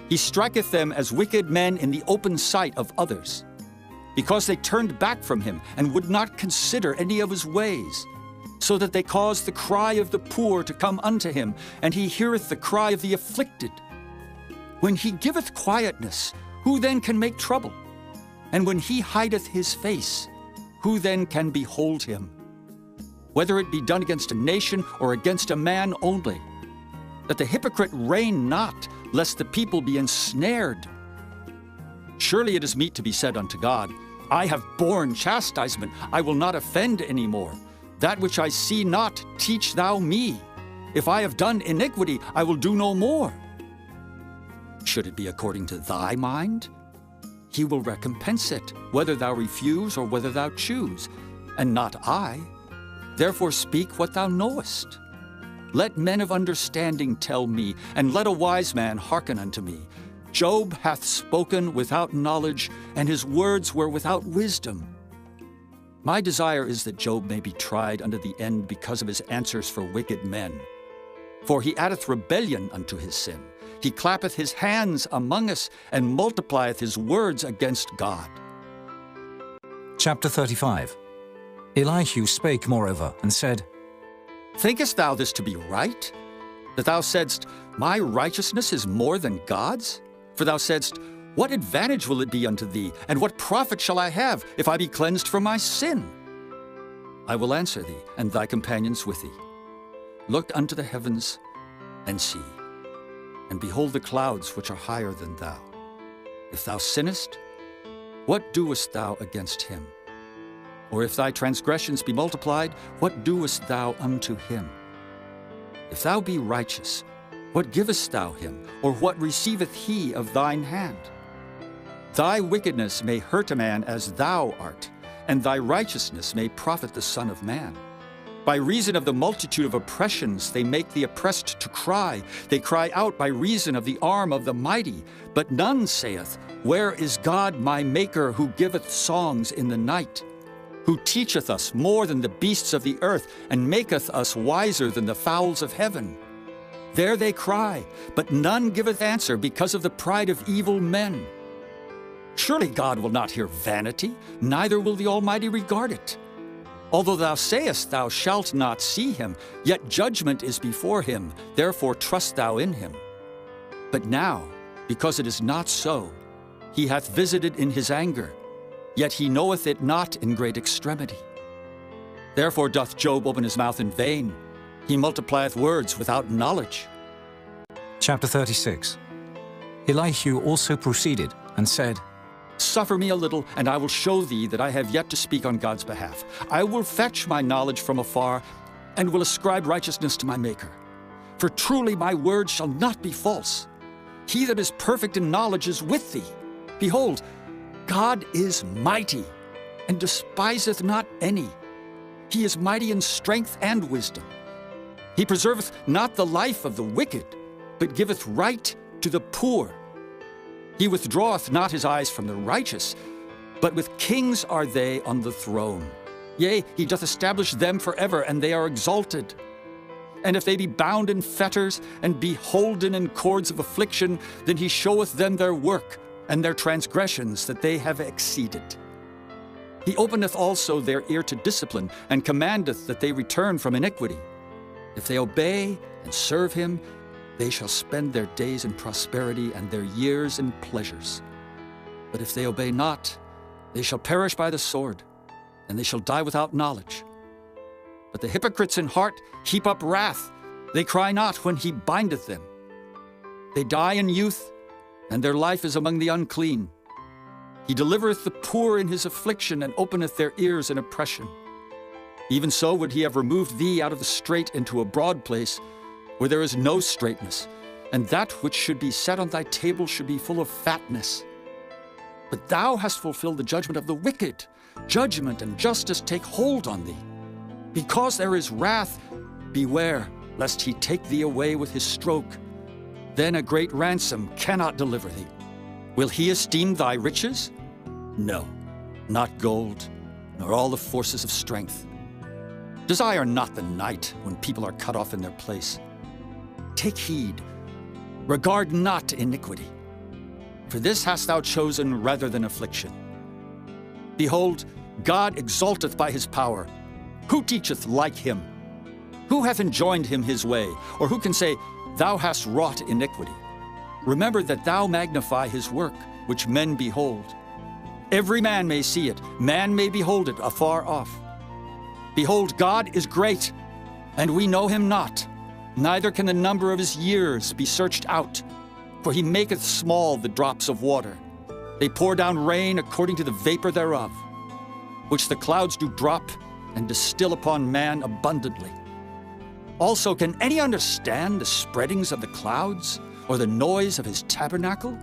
He striketh them as wicked men in the open sight of others, because they turned back from him, and would not consider any of his ways, so that they caused the cry of the poor to come unto him, and he heareth the cry of the afflicted. When he giveth quietness, who then can make trouble? And when he hideth his face, who then can behold him? Whether it be done against a nation or against a man only, that the hypocrite reign not, lest the people be ensnared. Surely it is meet to be said unto God, I have borne chastisement, I will not offend any more. That which I see not, teach thou me. If I have done iniquity, I will do no more. Should it be according to thy mind? He will recompense it, whether thou refuse or whether thou choose, and not I. Therefore speak what thou knowest. Let men of understanding tell me, and let a wise man hearken unto me. Job hath spoken without knowledge, and his words were without wisdom. My desire is that Job may be tried unto the end because of his answers for wicked men. For he addeth rebellion unto his sin. He clappeth his hands among us, and multiplieth his words against God. Chapter 35. Elihu spake moreover, and said, Thinkest thou this to be right? That thou saidst, My righteousness is more than God's? For thou saidst, What advantage will it be unto thee, and what profit shall I have, if I be cleansed from my sin? I will answer thee, and thy companions with thee. Look unto the heavens, and see, and behold the clouds which are higher than thou. If thou sinnest, what doest thou against him? Or if thy transgressions be multiplied, what doest thou unto him? If thou be righteous, what givest thou him, or what receiveth he of thine hand? Thy wickedness may hurt a man as thou art, and thy righteousness may profit the Son of Man. By reason of the multitude of oppressions they make the oppressed to cry. They cry out by reason of the arm of the mighty. But none saith, Where is God my Maker, who giveth songs in the night? Who teacheth us more than the beasts of the earth, and maketh us wiser than the fowls of heaven? There they cry, but none giveth answer because of the pride of evil men. Surely God will not hear vanity, neither will the Almighty regard it. Although thou sayest thou shalt not see him, yet judgment is before him, therefore trust thou in him. But now, because it is not so, he hath visited in his anger, yet he knoweth it not in great extremity. Therefore doth Job open his mouth in vain, he multiplieth words without knowledge. Chapter 36. Elihu also proceeded, and said, Suffer me a little, and I will show thee that I have yet to speak on God's behalf. I will fetch my knowledge from afar, and will ascribe righteousness to my Maker. For truly my word shall not be false. He that is perfect in knowledge is with thee. Behold, God is mighty, and despiseth not any. He is mighty in strength and wisdom. He preserveth not the life of the wicked, but giveth right to the poor. He withdraweth not his eyes from the righteous, but with kings are they on the throne. Yea, he doth establish them forever, and they are exalted. And if they be bound in fetters, and be holden in cords of affliction, then he showeth them their work, and their transgressions that they have exceeded. He openeth also their ear to discipline, and commandeth that they return from iniquity. If they obey and serve him, they shall spend their days in prosperity, and their years in pleasures. But if they obey not, they shall perish by the sword, and they shall die without knowledge. But the hypocrites in heart heap up wrath. They cry not when he bindeth them. They die in youth, and their life is among the unclean. He delivereth the poor in his affliction, and openeth their ears in oppression. Even so would he have removed thee out of the strait into a broad place, where there is no straightness, and that which should be set on thy table should be full of fatness. But thou hast fulfilled the judgment of the wicked. Judgment and justice take hold on thee. Because there is wrath, beware, lest he take thee away with his stroke. Then a great ransom cannot deliver thee. Will he esteem thy riches? No, not gold, nor all the forces of strength. Desire not the night when people are cut off in their place. Take heed, regard not iniquity, for this hast thou chosen rather than affliction. Behold, God exalteth by his power. Who teacheth like him? Who hath enjoined him his way? Or who can say, Thou hast wrought iniquity? Remember that thou magnify his work, which men behold. Every man may see it, man may behold it afar off. Behold, God is great, and we know him not, neither can the number of his years be searched out. For he maketh small the drops of water. They pour down rain according to the vapor thereof, which the clouds do drop and distill upon man abundantly. Also, can any understand the spreadings of the clouds, or the noise of his tabernacle?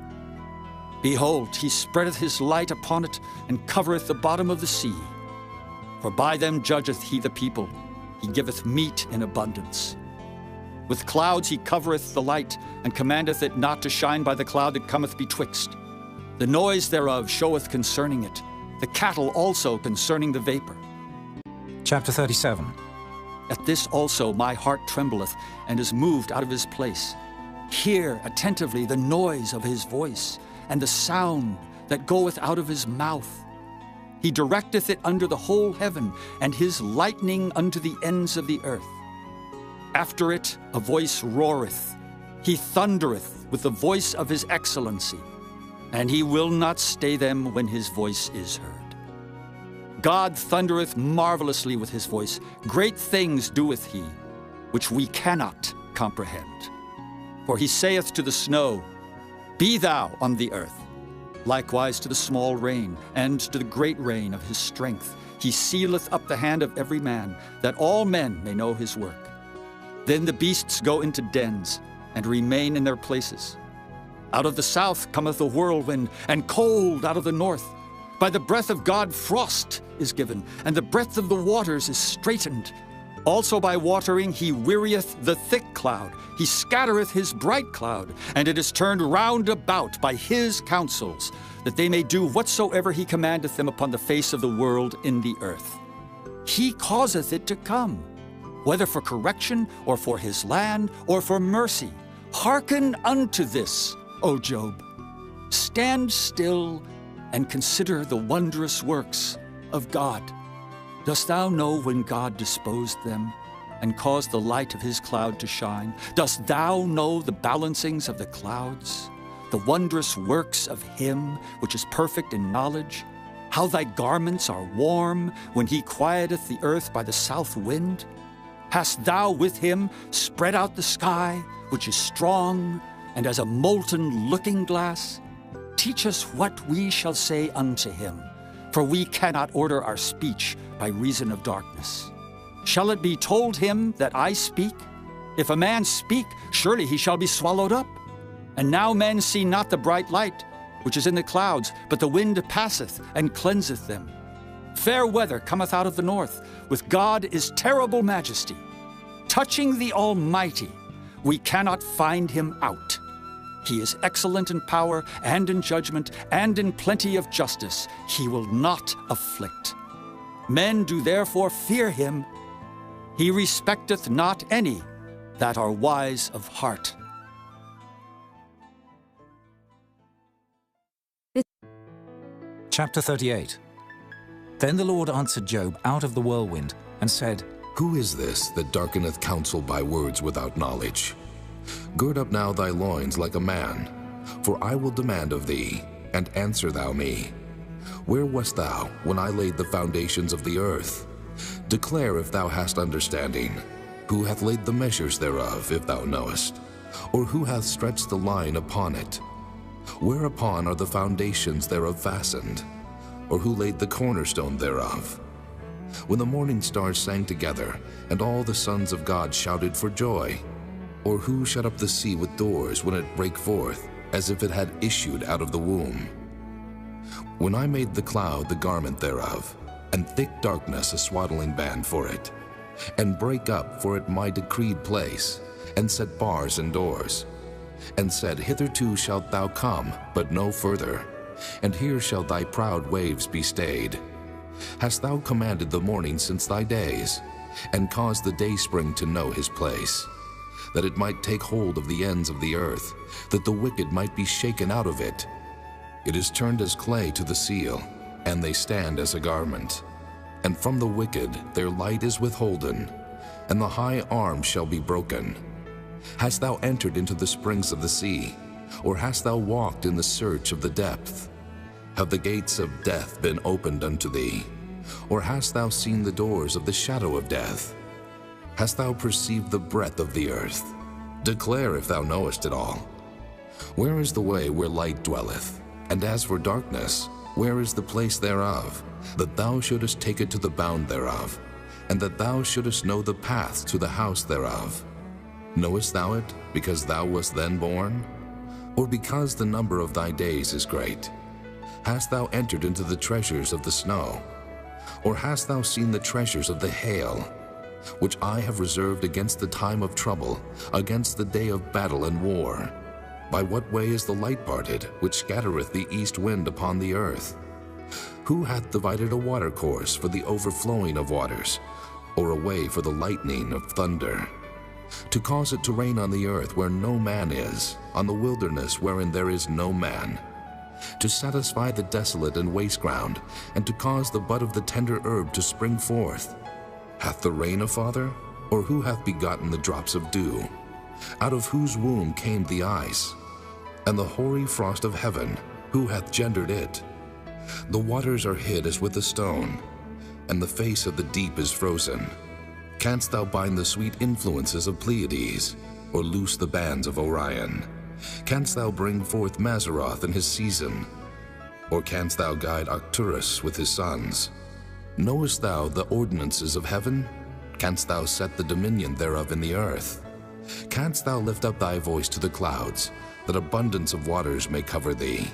Behold, he spreadeth his light upon it, and covereth the bottom of the sea. For by them judgeth he the people, he giveth meat in abundance. With clouds he covereth the light, and commandeth it not to shine by the cloud that cometh betwixt. The noise thereof showeth concerning it, the cattle also concerning the vapor. Chapter 37. At this also my heart trembleth, and is moved out of his place. Hear attentively the noise of his voice, and the sound that goeth out of his mouth. He directeth it under the whole heaven, and his lightning unto the ends of the earth. After it a voice roareth. He thundereth with the voice of his excellency, and he will not stay them when his voice is heard. God thundereth marvelously with his voice. Great things doeth he, which we cannot comprehend. For he saith to the snow, Be thou on the earth. Likewise to the small rain, and to the great rain of his strength. He sealeth up the hand of every man, that all men may know his work. Then the beasts go into dens, and remain in their places. Out of the south cometh a whirlwind, and cold out of the north. By the breath of God frost is given, and the breadth of the waters is straitened. Also by watering he wearieth the thick cloud. He scattereth his bright cloud, and it is turned round about by his counsels, that they may do whatsoever he commandeth them upon the face of the world in the earth. He causeth it to come, whether for correction, or for his land, or for mercy. Hearken unto this, O Job. Stand still and consider the wondrous works of God. Dost thou know when God disposed them, and caused the light of his cloud to shine? Dost thou know the balancings of the clouds, the wondrous works of him which is perfect in knowledge? How thy garments are warm when he quieteth the earth by the south wind? Hast thou with him spread out the sky, which is strong, and as a molten looking-glass? Teach us what we shall say unto him, for we cannot order our speech by reason of darkness. Shall it be told him that I speak? If a man speak, surely he shall be swallowed up. And now men see not the bright light, which is in the clouds, but the wind passeth and cleanseth them. Fair weather cometh out of the north. With God is terrible majesty. Touching the Almighty, we cannot find him out. He is excellent in power and in judgment and in plenty of justice. He will not afflict. Men do therefore fear him. He respecteth not any that are wise of heart. Chapter 38. Then the Lord answered Job out of the whirlwind, and said, Who is this that darkeneth counsel by words without knowledge? Gird up now thy loins like a man, for I will demand of thee, and answer thou me. Where wast thou when I laid the foundations of the earth? Declare if thou hast understanding. Who hath laid the measures thereof, if thou knowest? Or who hath stretched the line upon it? Whereupon are the foundations thereof fastened? Or who laid the cornerstone thereof? When the morning stars sang together, and all the sons of God shouted for joy? Or who shut up the sea with doors when it brake forth, as if it had issued out of the womb? When I made the cloud the garment thereof, and thick darkness a swaddling band for it, and brake up for it my decreed place, and set bars and doors, and said, Hitherto shalt thou come, but no further, and here shall thy proud waves be stayed. Hast thou commanded the morning since thy days, and caused the dayspring to know his place, that it might take hold of the ends of the earth, that the wicked might be shaken out of it? It is turned as clay to the seal, and they stand as a garment. And from the wicked their light is withholden, and the high arm shall be broken. Hast thou entered into the springs of the sea, or hast thou walked in the search of the depth? Have the gates of death been opened unto thee? Or hast thou seen the doors of the shadow of death? Hast thou perceived the breadth of the earth? Declare if thou knowest it all. Where is the way where light dwelleth? And as for darkness, where is the place thereof? That thou shouldest take it to the bound thereof, and that thou shouldest know the path to the house thereof. Knowest thou it, because thou wast then born? Or because the number of thy days is great? Hast thou entered into the treasures of the snow? Or hast thou seen the treasures of the hail, which I have reserved against the time of trouble, against the day of battle and war? By what way is the light parted, which scattereth the east wind upon the earth? Who hath divided a watercourse for the overflowing of waters, or a way for the lightning of thunder? To cause it to rain on the earth where no man is, on the wilderness wherein there is no man, to satisfy the desolate and waste ground, and to cause the bud of the tender herb to spring forth. Hath the rain a father? Or who hath begotten the drops of dew? Out of whose womb came the ice? And the hoary frost of heaven, who hath gendered it? The waters are hid as with a stone, and the face of the deep is frozen. Canst thou bind the sweet influences of Pleiades, or loose the bands of Orion? Canst thou bring forth Mazzaroth in his season? Or canst thou guide Arcturus with his sons? Knowest thou the ordinances of heaven? Canst thou set the dominion thereof in the earth? Canst thou lift up thy voice to the clouds, that abundance of waters may cover thee?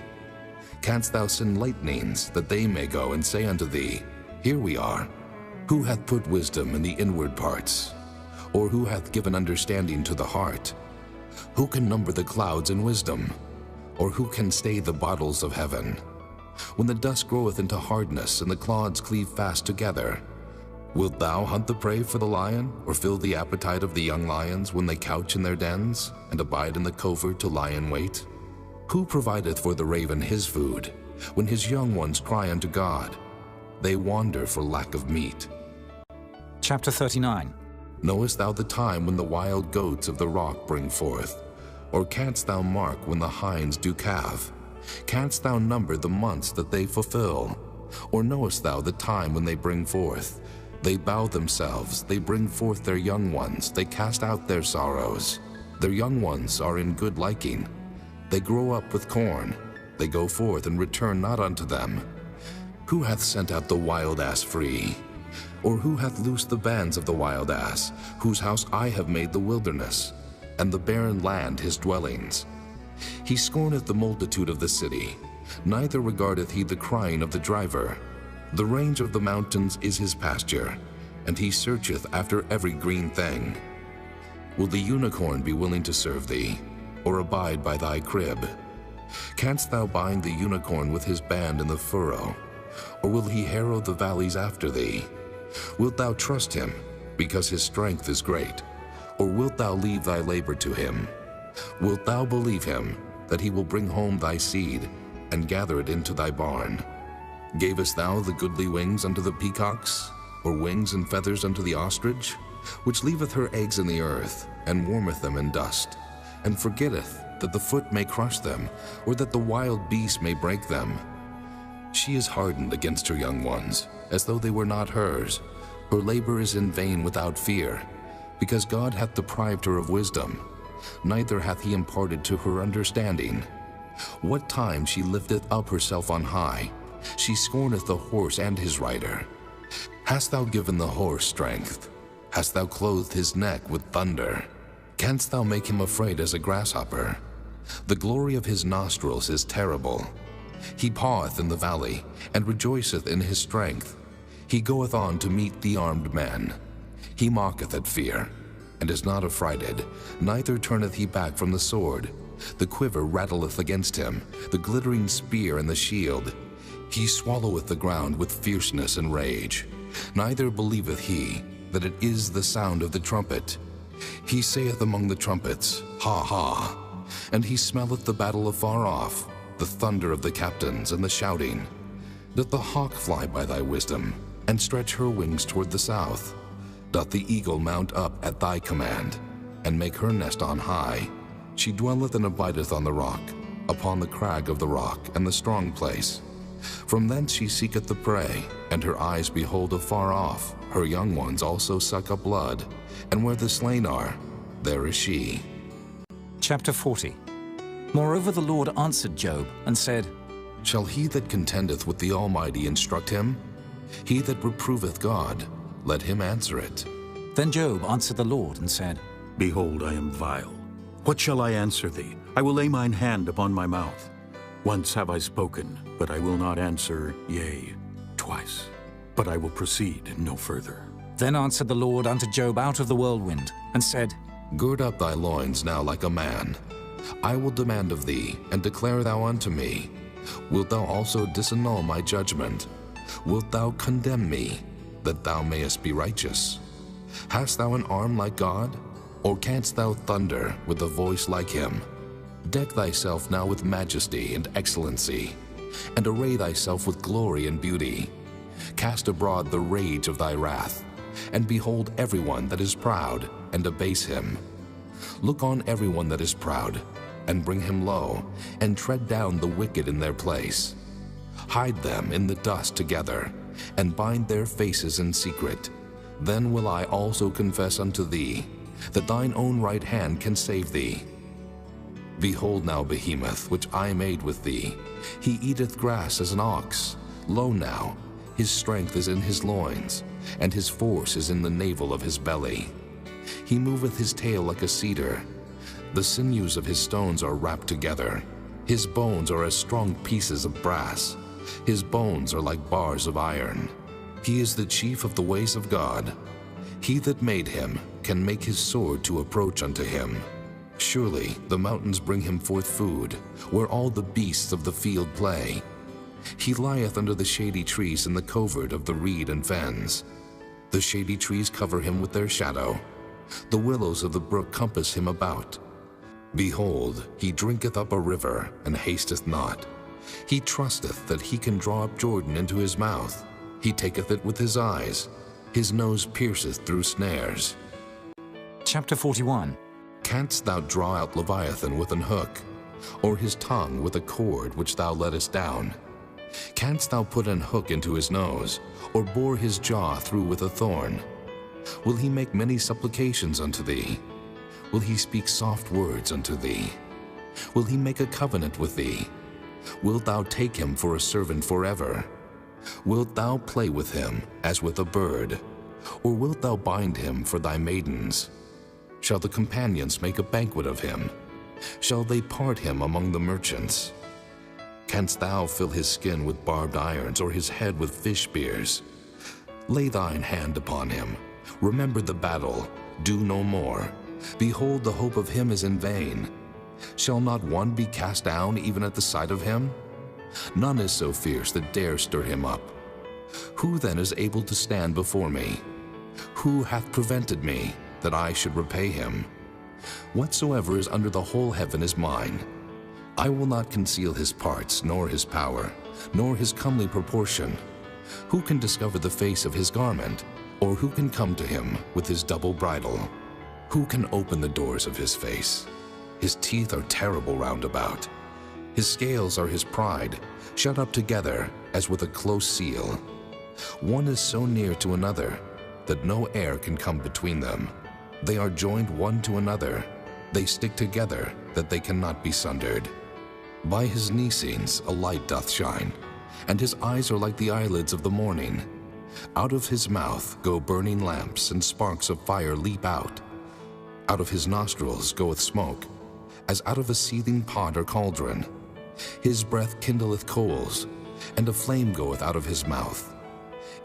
Canst thou send lightnings, that they may go and say unto thee, Here we are? Who hath put wisdom in the inward parts? Or who hath given understanding to the heart? Who can number the clouds in wisdom? Or who can stay the bottles of heaven? When the dust groweth into hardness, and the clods cleave fast together, wilt thou hunt the prey for the lion, or fill the appetite of the young lions when they couch in their dens, and abide in the covert to lie in wait? Who provideth for the raven his food, when his young ones cry unto God? They wander for lack of meat. Chapter 39. Knowest thou the time when the wild goats of the rock bring forth? Or canst thou mark when the hinds do calve? Canst thou number the months that they fulfill? Or knowest thou the time when they bring forth? They bow themselves, they bring forth their young ones, they cast out their sorrows. Their young ones are in good liking. They grow up with corn. They go forth and return not unto them. Who hath sent out the wild ass free? Or who hath loosed the bands of the wild ass, whose house I have made the wilderness, and the barren land his dwellings? He scorneth the multitude of the city, neither regardeth he the crying of the driver. The range of the mountains is his pasture, and he searcheth after every green thing. Will the unicorn be willing to serve thee, or abide by thy crib? Canst thou bind the unicorn with his band in the furrow, or will he harrow the valleys after thee? Wilt thou trust him, because his strength is great, or wilt thou leave thy labor to him? Wilt thou believe him, that he will bring home thy seed, and gather it into thy barn? Gavest thou the goodly wings unto the peacocks, or wings and feathers unto the ostrich, which leaveth her eggs in the earth, and warmeth them in dust, and forgetteth that the foot may crush them, or that the wild beast may break them? She is hardened against her young ones, as though they were not hers. Her labor is in vain without fear, because God hath deprived her of wisdom, neither hath he imparted to her understanding. What time she lifteth up herself on high, she scorneth the horse and his rider. Hast thou given the horse strength? Hast thou clothed his neck with thunder? Canst thou make him afraid as a grasshopper? The glory of his nostrils is terrible. He paweth in the valley, and rejoiceth in his strength. He goeth on to meet the armed men. He mocketh at fear, and is not affrighted, neither turneth he back from the sword. The quiver rattleth against him, the glittering spear and the shield. He swalloweth the ground with fierceness and rage. Neither believeth he that it is the sound of the trumpet. He saith among the trumpets, Ha, ha! And he smelleth the battle afar off, the thunder of the captains and the shouting. Doth the hawk fly by thy wisdom, and stretch her wings toward the south? Doth the eagle mount up at thy command, and make her nest on high? She dwelleth and abideth on the rock, upon the crag of the rock and the strong place. From thence she seeketh the prey, and her eyes behold afar off. Her young ones also suck up blood, and where the slain are, there is she. Chapter 40. Moreover the Lord answered Job and said, Shall he that contendeth with the Almighty instruct him? He that reproveth God, let him answer it. Then Job answered the Lord and said, Behold, I am vile. What shall I answer thee? I will lay mine hand upon my mouth. Once have I spoken, but I will not answer, yea, twice. But I will proceed no further. Then answered the Lord unto Job out of the whirlwind, and said, Gird up thy loins now like a man. I will demand of thee, and declare thou unto me. Wilt thou also disannul my judgment? Wilt thou condemn me, that thou mayest be righteous? Hast thou an arm like God? Or canst thou thunder with a voice like him? Deck thyself now with majesty and excellency, and array thyself with glory and beauty. Cast abroad the rage of thy wrath, and behold everyone that is proud, and abase him. Look on everyone that is proud, and bring him low, and tread down the wicked in their place. Hide them in the dust together, and bind their faces in secret. Then will I also confess unto thee, that thine own right hand can save thee. Behold now Behemoth, which I made with thee. He eateth grass as an ox. Lo now, his strength is in his loins, and his force is in the navel of his belly. He moveth his tail like a cedar. The sinews of his stones are wrapped together. His bones are as strong pieces of brass. His bones are like bars of iron. He is the chief of the ways of God. He that made him can make his sword to approach unto him. Surely the mountains bring him forth food, where all the beasts of the field play. He lieth under the shady trees in the covert of the reed and fens. The shady trees cover him with their shadow. The willows of the brook compass him about. Behold, he drinketh up a river, and hasteth not. He trusteth that he can draw up Jordan into his mouth. He taketh it with his eyes. His nose pierceth through snares. Chapter 41. Canst thou draw out Leviathan with an hook, or his tongue with a cord which thou lettest down? Canst thou put an hook into his nose, or bore his jaw through with a thorn? Will he make many supplications unto thee? Will he speak soft words unto thee? Will he make a covenant with thee? Wilt thou take him for a servant forever? Wilt thou play with him as with a bird? Or wilt thou bind him for thy maidens? Shall the companions make a banquet of him? Shall they part him among the merchants? Canst thou fill his skin with barbed irons, or his head with fish spears? Lay thine hand upon him. Remember the battle. Do no more. Behold, the hope of him is in vain. Shall not one be cast down even at the sight of him? None is so fierce that dare stir him up. Who then is able to stand before me? Who hath prevented me, that I should repay him? Whatsoever is under the whole heaven is mine. I will not conceal his parts, nor his power, nor his comely proportion. Who can discover the face of his garment? Or who can come to him with his double bridle? Who can open the doors of his face? His teeth are terrible round about. His scales are his pride, shut up together as with a close seal. One is so near to another that no air can come between them. They are joined one to another. They stick together that they cannot be sundered. By his Nicenes a light doth shine, and his eyes are like the eyelids of the morning. Out of his mouth go burning lamps, and sparks of fire leap out. Out of his nostrils goeth smoke, as out of a seething pot or cauldron. His breath kindleth coals, and a flame goeth out of his mouth.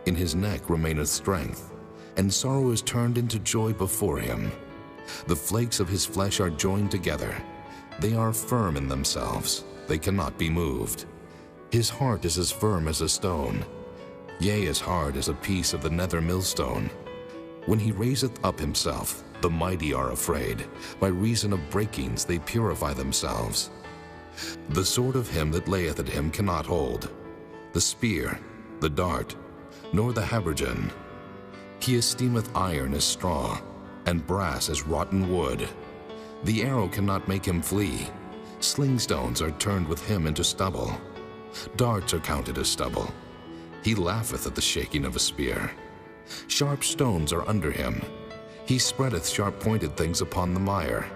In his neck remaineth strength, and sorrow is turned into joy before him. The flakes of his flesh are joined together. They are firm in themselves. They cannot be moved. His heart is as firm as a stone, yea, as hard as a piece of the nether millstone. When he raiseth up himself, the mighty are afraid. By reason of breakings they purify themselves. The sword of him that layeth at him cannot hold, the spear, the dart, nor the habergeon. He esteemeth iron as straw, and brass as rotten wood. The arrow cannot make him flee. Sling stones are turned with him into stubble. Darts are counted as stubble. He laugheth at the shaking of a spear. Sharp stones are under him. He spreadeth sharp-pointed things upon the mire.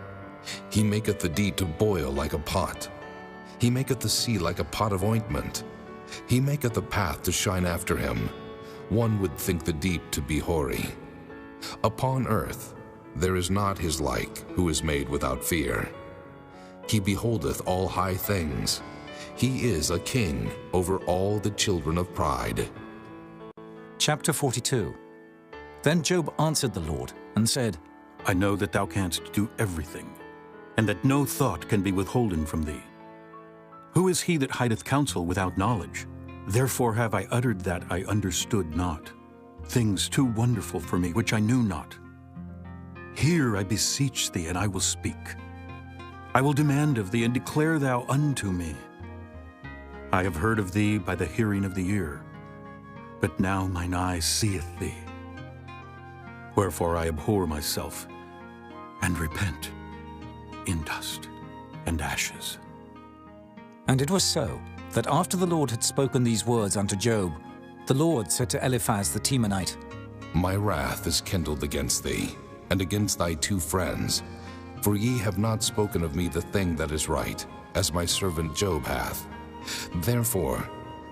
He maketh the deep to boil like a pot. He maketh the sea like a pot of ointment. He maketh the path to shine after him. One would think the deep to be hoary. Upon earth there is not his like, who is made without fear. He beholdeth all high things. He is a king over all the children of pride. Chapter 42. Then Job answered the Lord and said, I know that thou canst do everything, and that no thought can be withholden from thee. Who is he that hideth counsel without knowledge? Therefore have I uttered that I understood not, things too wonderful for me which I knew not. Hear, I beseech thee, and I will speak. I will demand of thee, and declare thou unto me. I have heard of thee by the hearing of the ear, but now mine eye seeth thee. Wherefore I abhor myself, and repent in dust and ashes. And it was so, that after the Lord had spoken these words unto Job, the Lord said to Eliphaz the Temanite, My wrath is kindled against thee, and against thy 2 friends, for ye have not spoken of me the thing that is right, as my servant Job hath. Therefore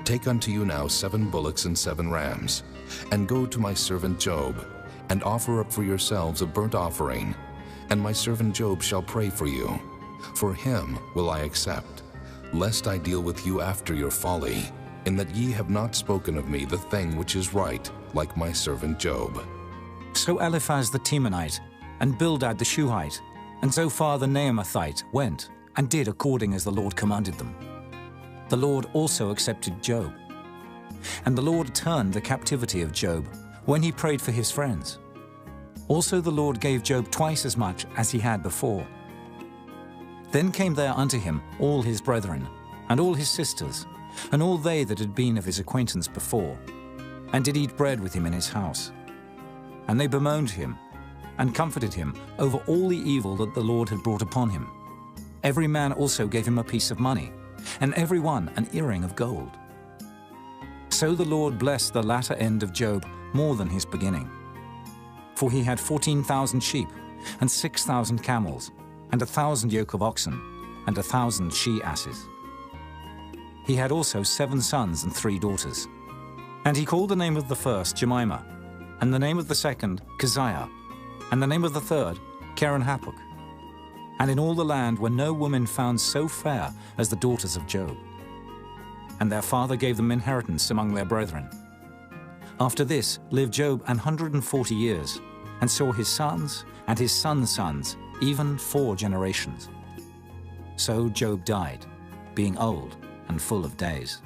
take unto you now 7 bullocks and 7 rams, and go to my servant Job, and offer up for yourselves a burnt offering, and my servant Job shall pray for you. For him will I accept, lest I deal with you after your folly, in that ye have not spoken of me the thing which is right, like my servant Job. So Eliphaz the Temanite, and Bildad the Shuhite, and Zophar the Naamathite went, and did according as the Lord commanded them. The Lord also accepted Job. And the Lord turned the captivity of Job, when he prayed for his friends. Also the Lord gave Job twice as much as he had before. Then came there unto him all his brethren, and all his sisters, and all they that had been of his acquaintance before, and did eat bread with him in his house. And they bemoaned him, and comforted him over all the evil that the Lord had brought upon him. Every man also gave him a piece of money, and every one an earring of gold. So the Lord blessed the latter end of Job more than his beginning. For he had 14,000 sheep, and 6,000 camels, and 1,000 yoke of oxen, and 1,000 she-asses. He had also 7 sons and 3 daughters. And he called the name of the first Jemimah, and the name of the second Keziah, and the name of the third Keren-Happuch. And in all the land were no women found so fair as the daughters of Job. And their father gave them inheritance among their brethren. After this lived Job 140 years, and saw his sons and his sons' sons, even 4 generations. So Job died, being old and full of days.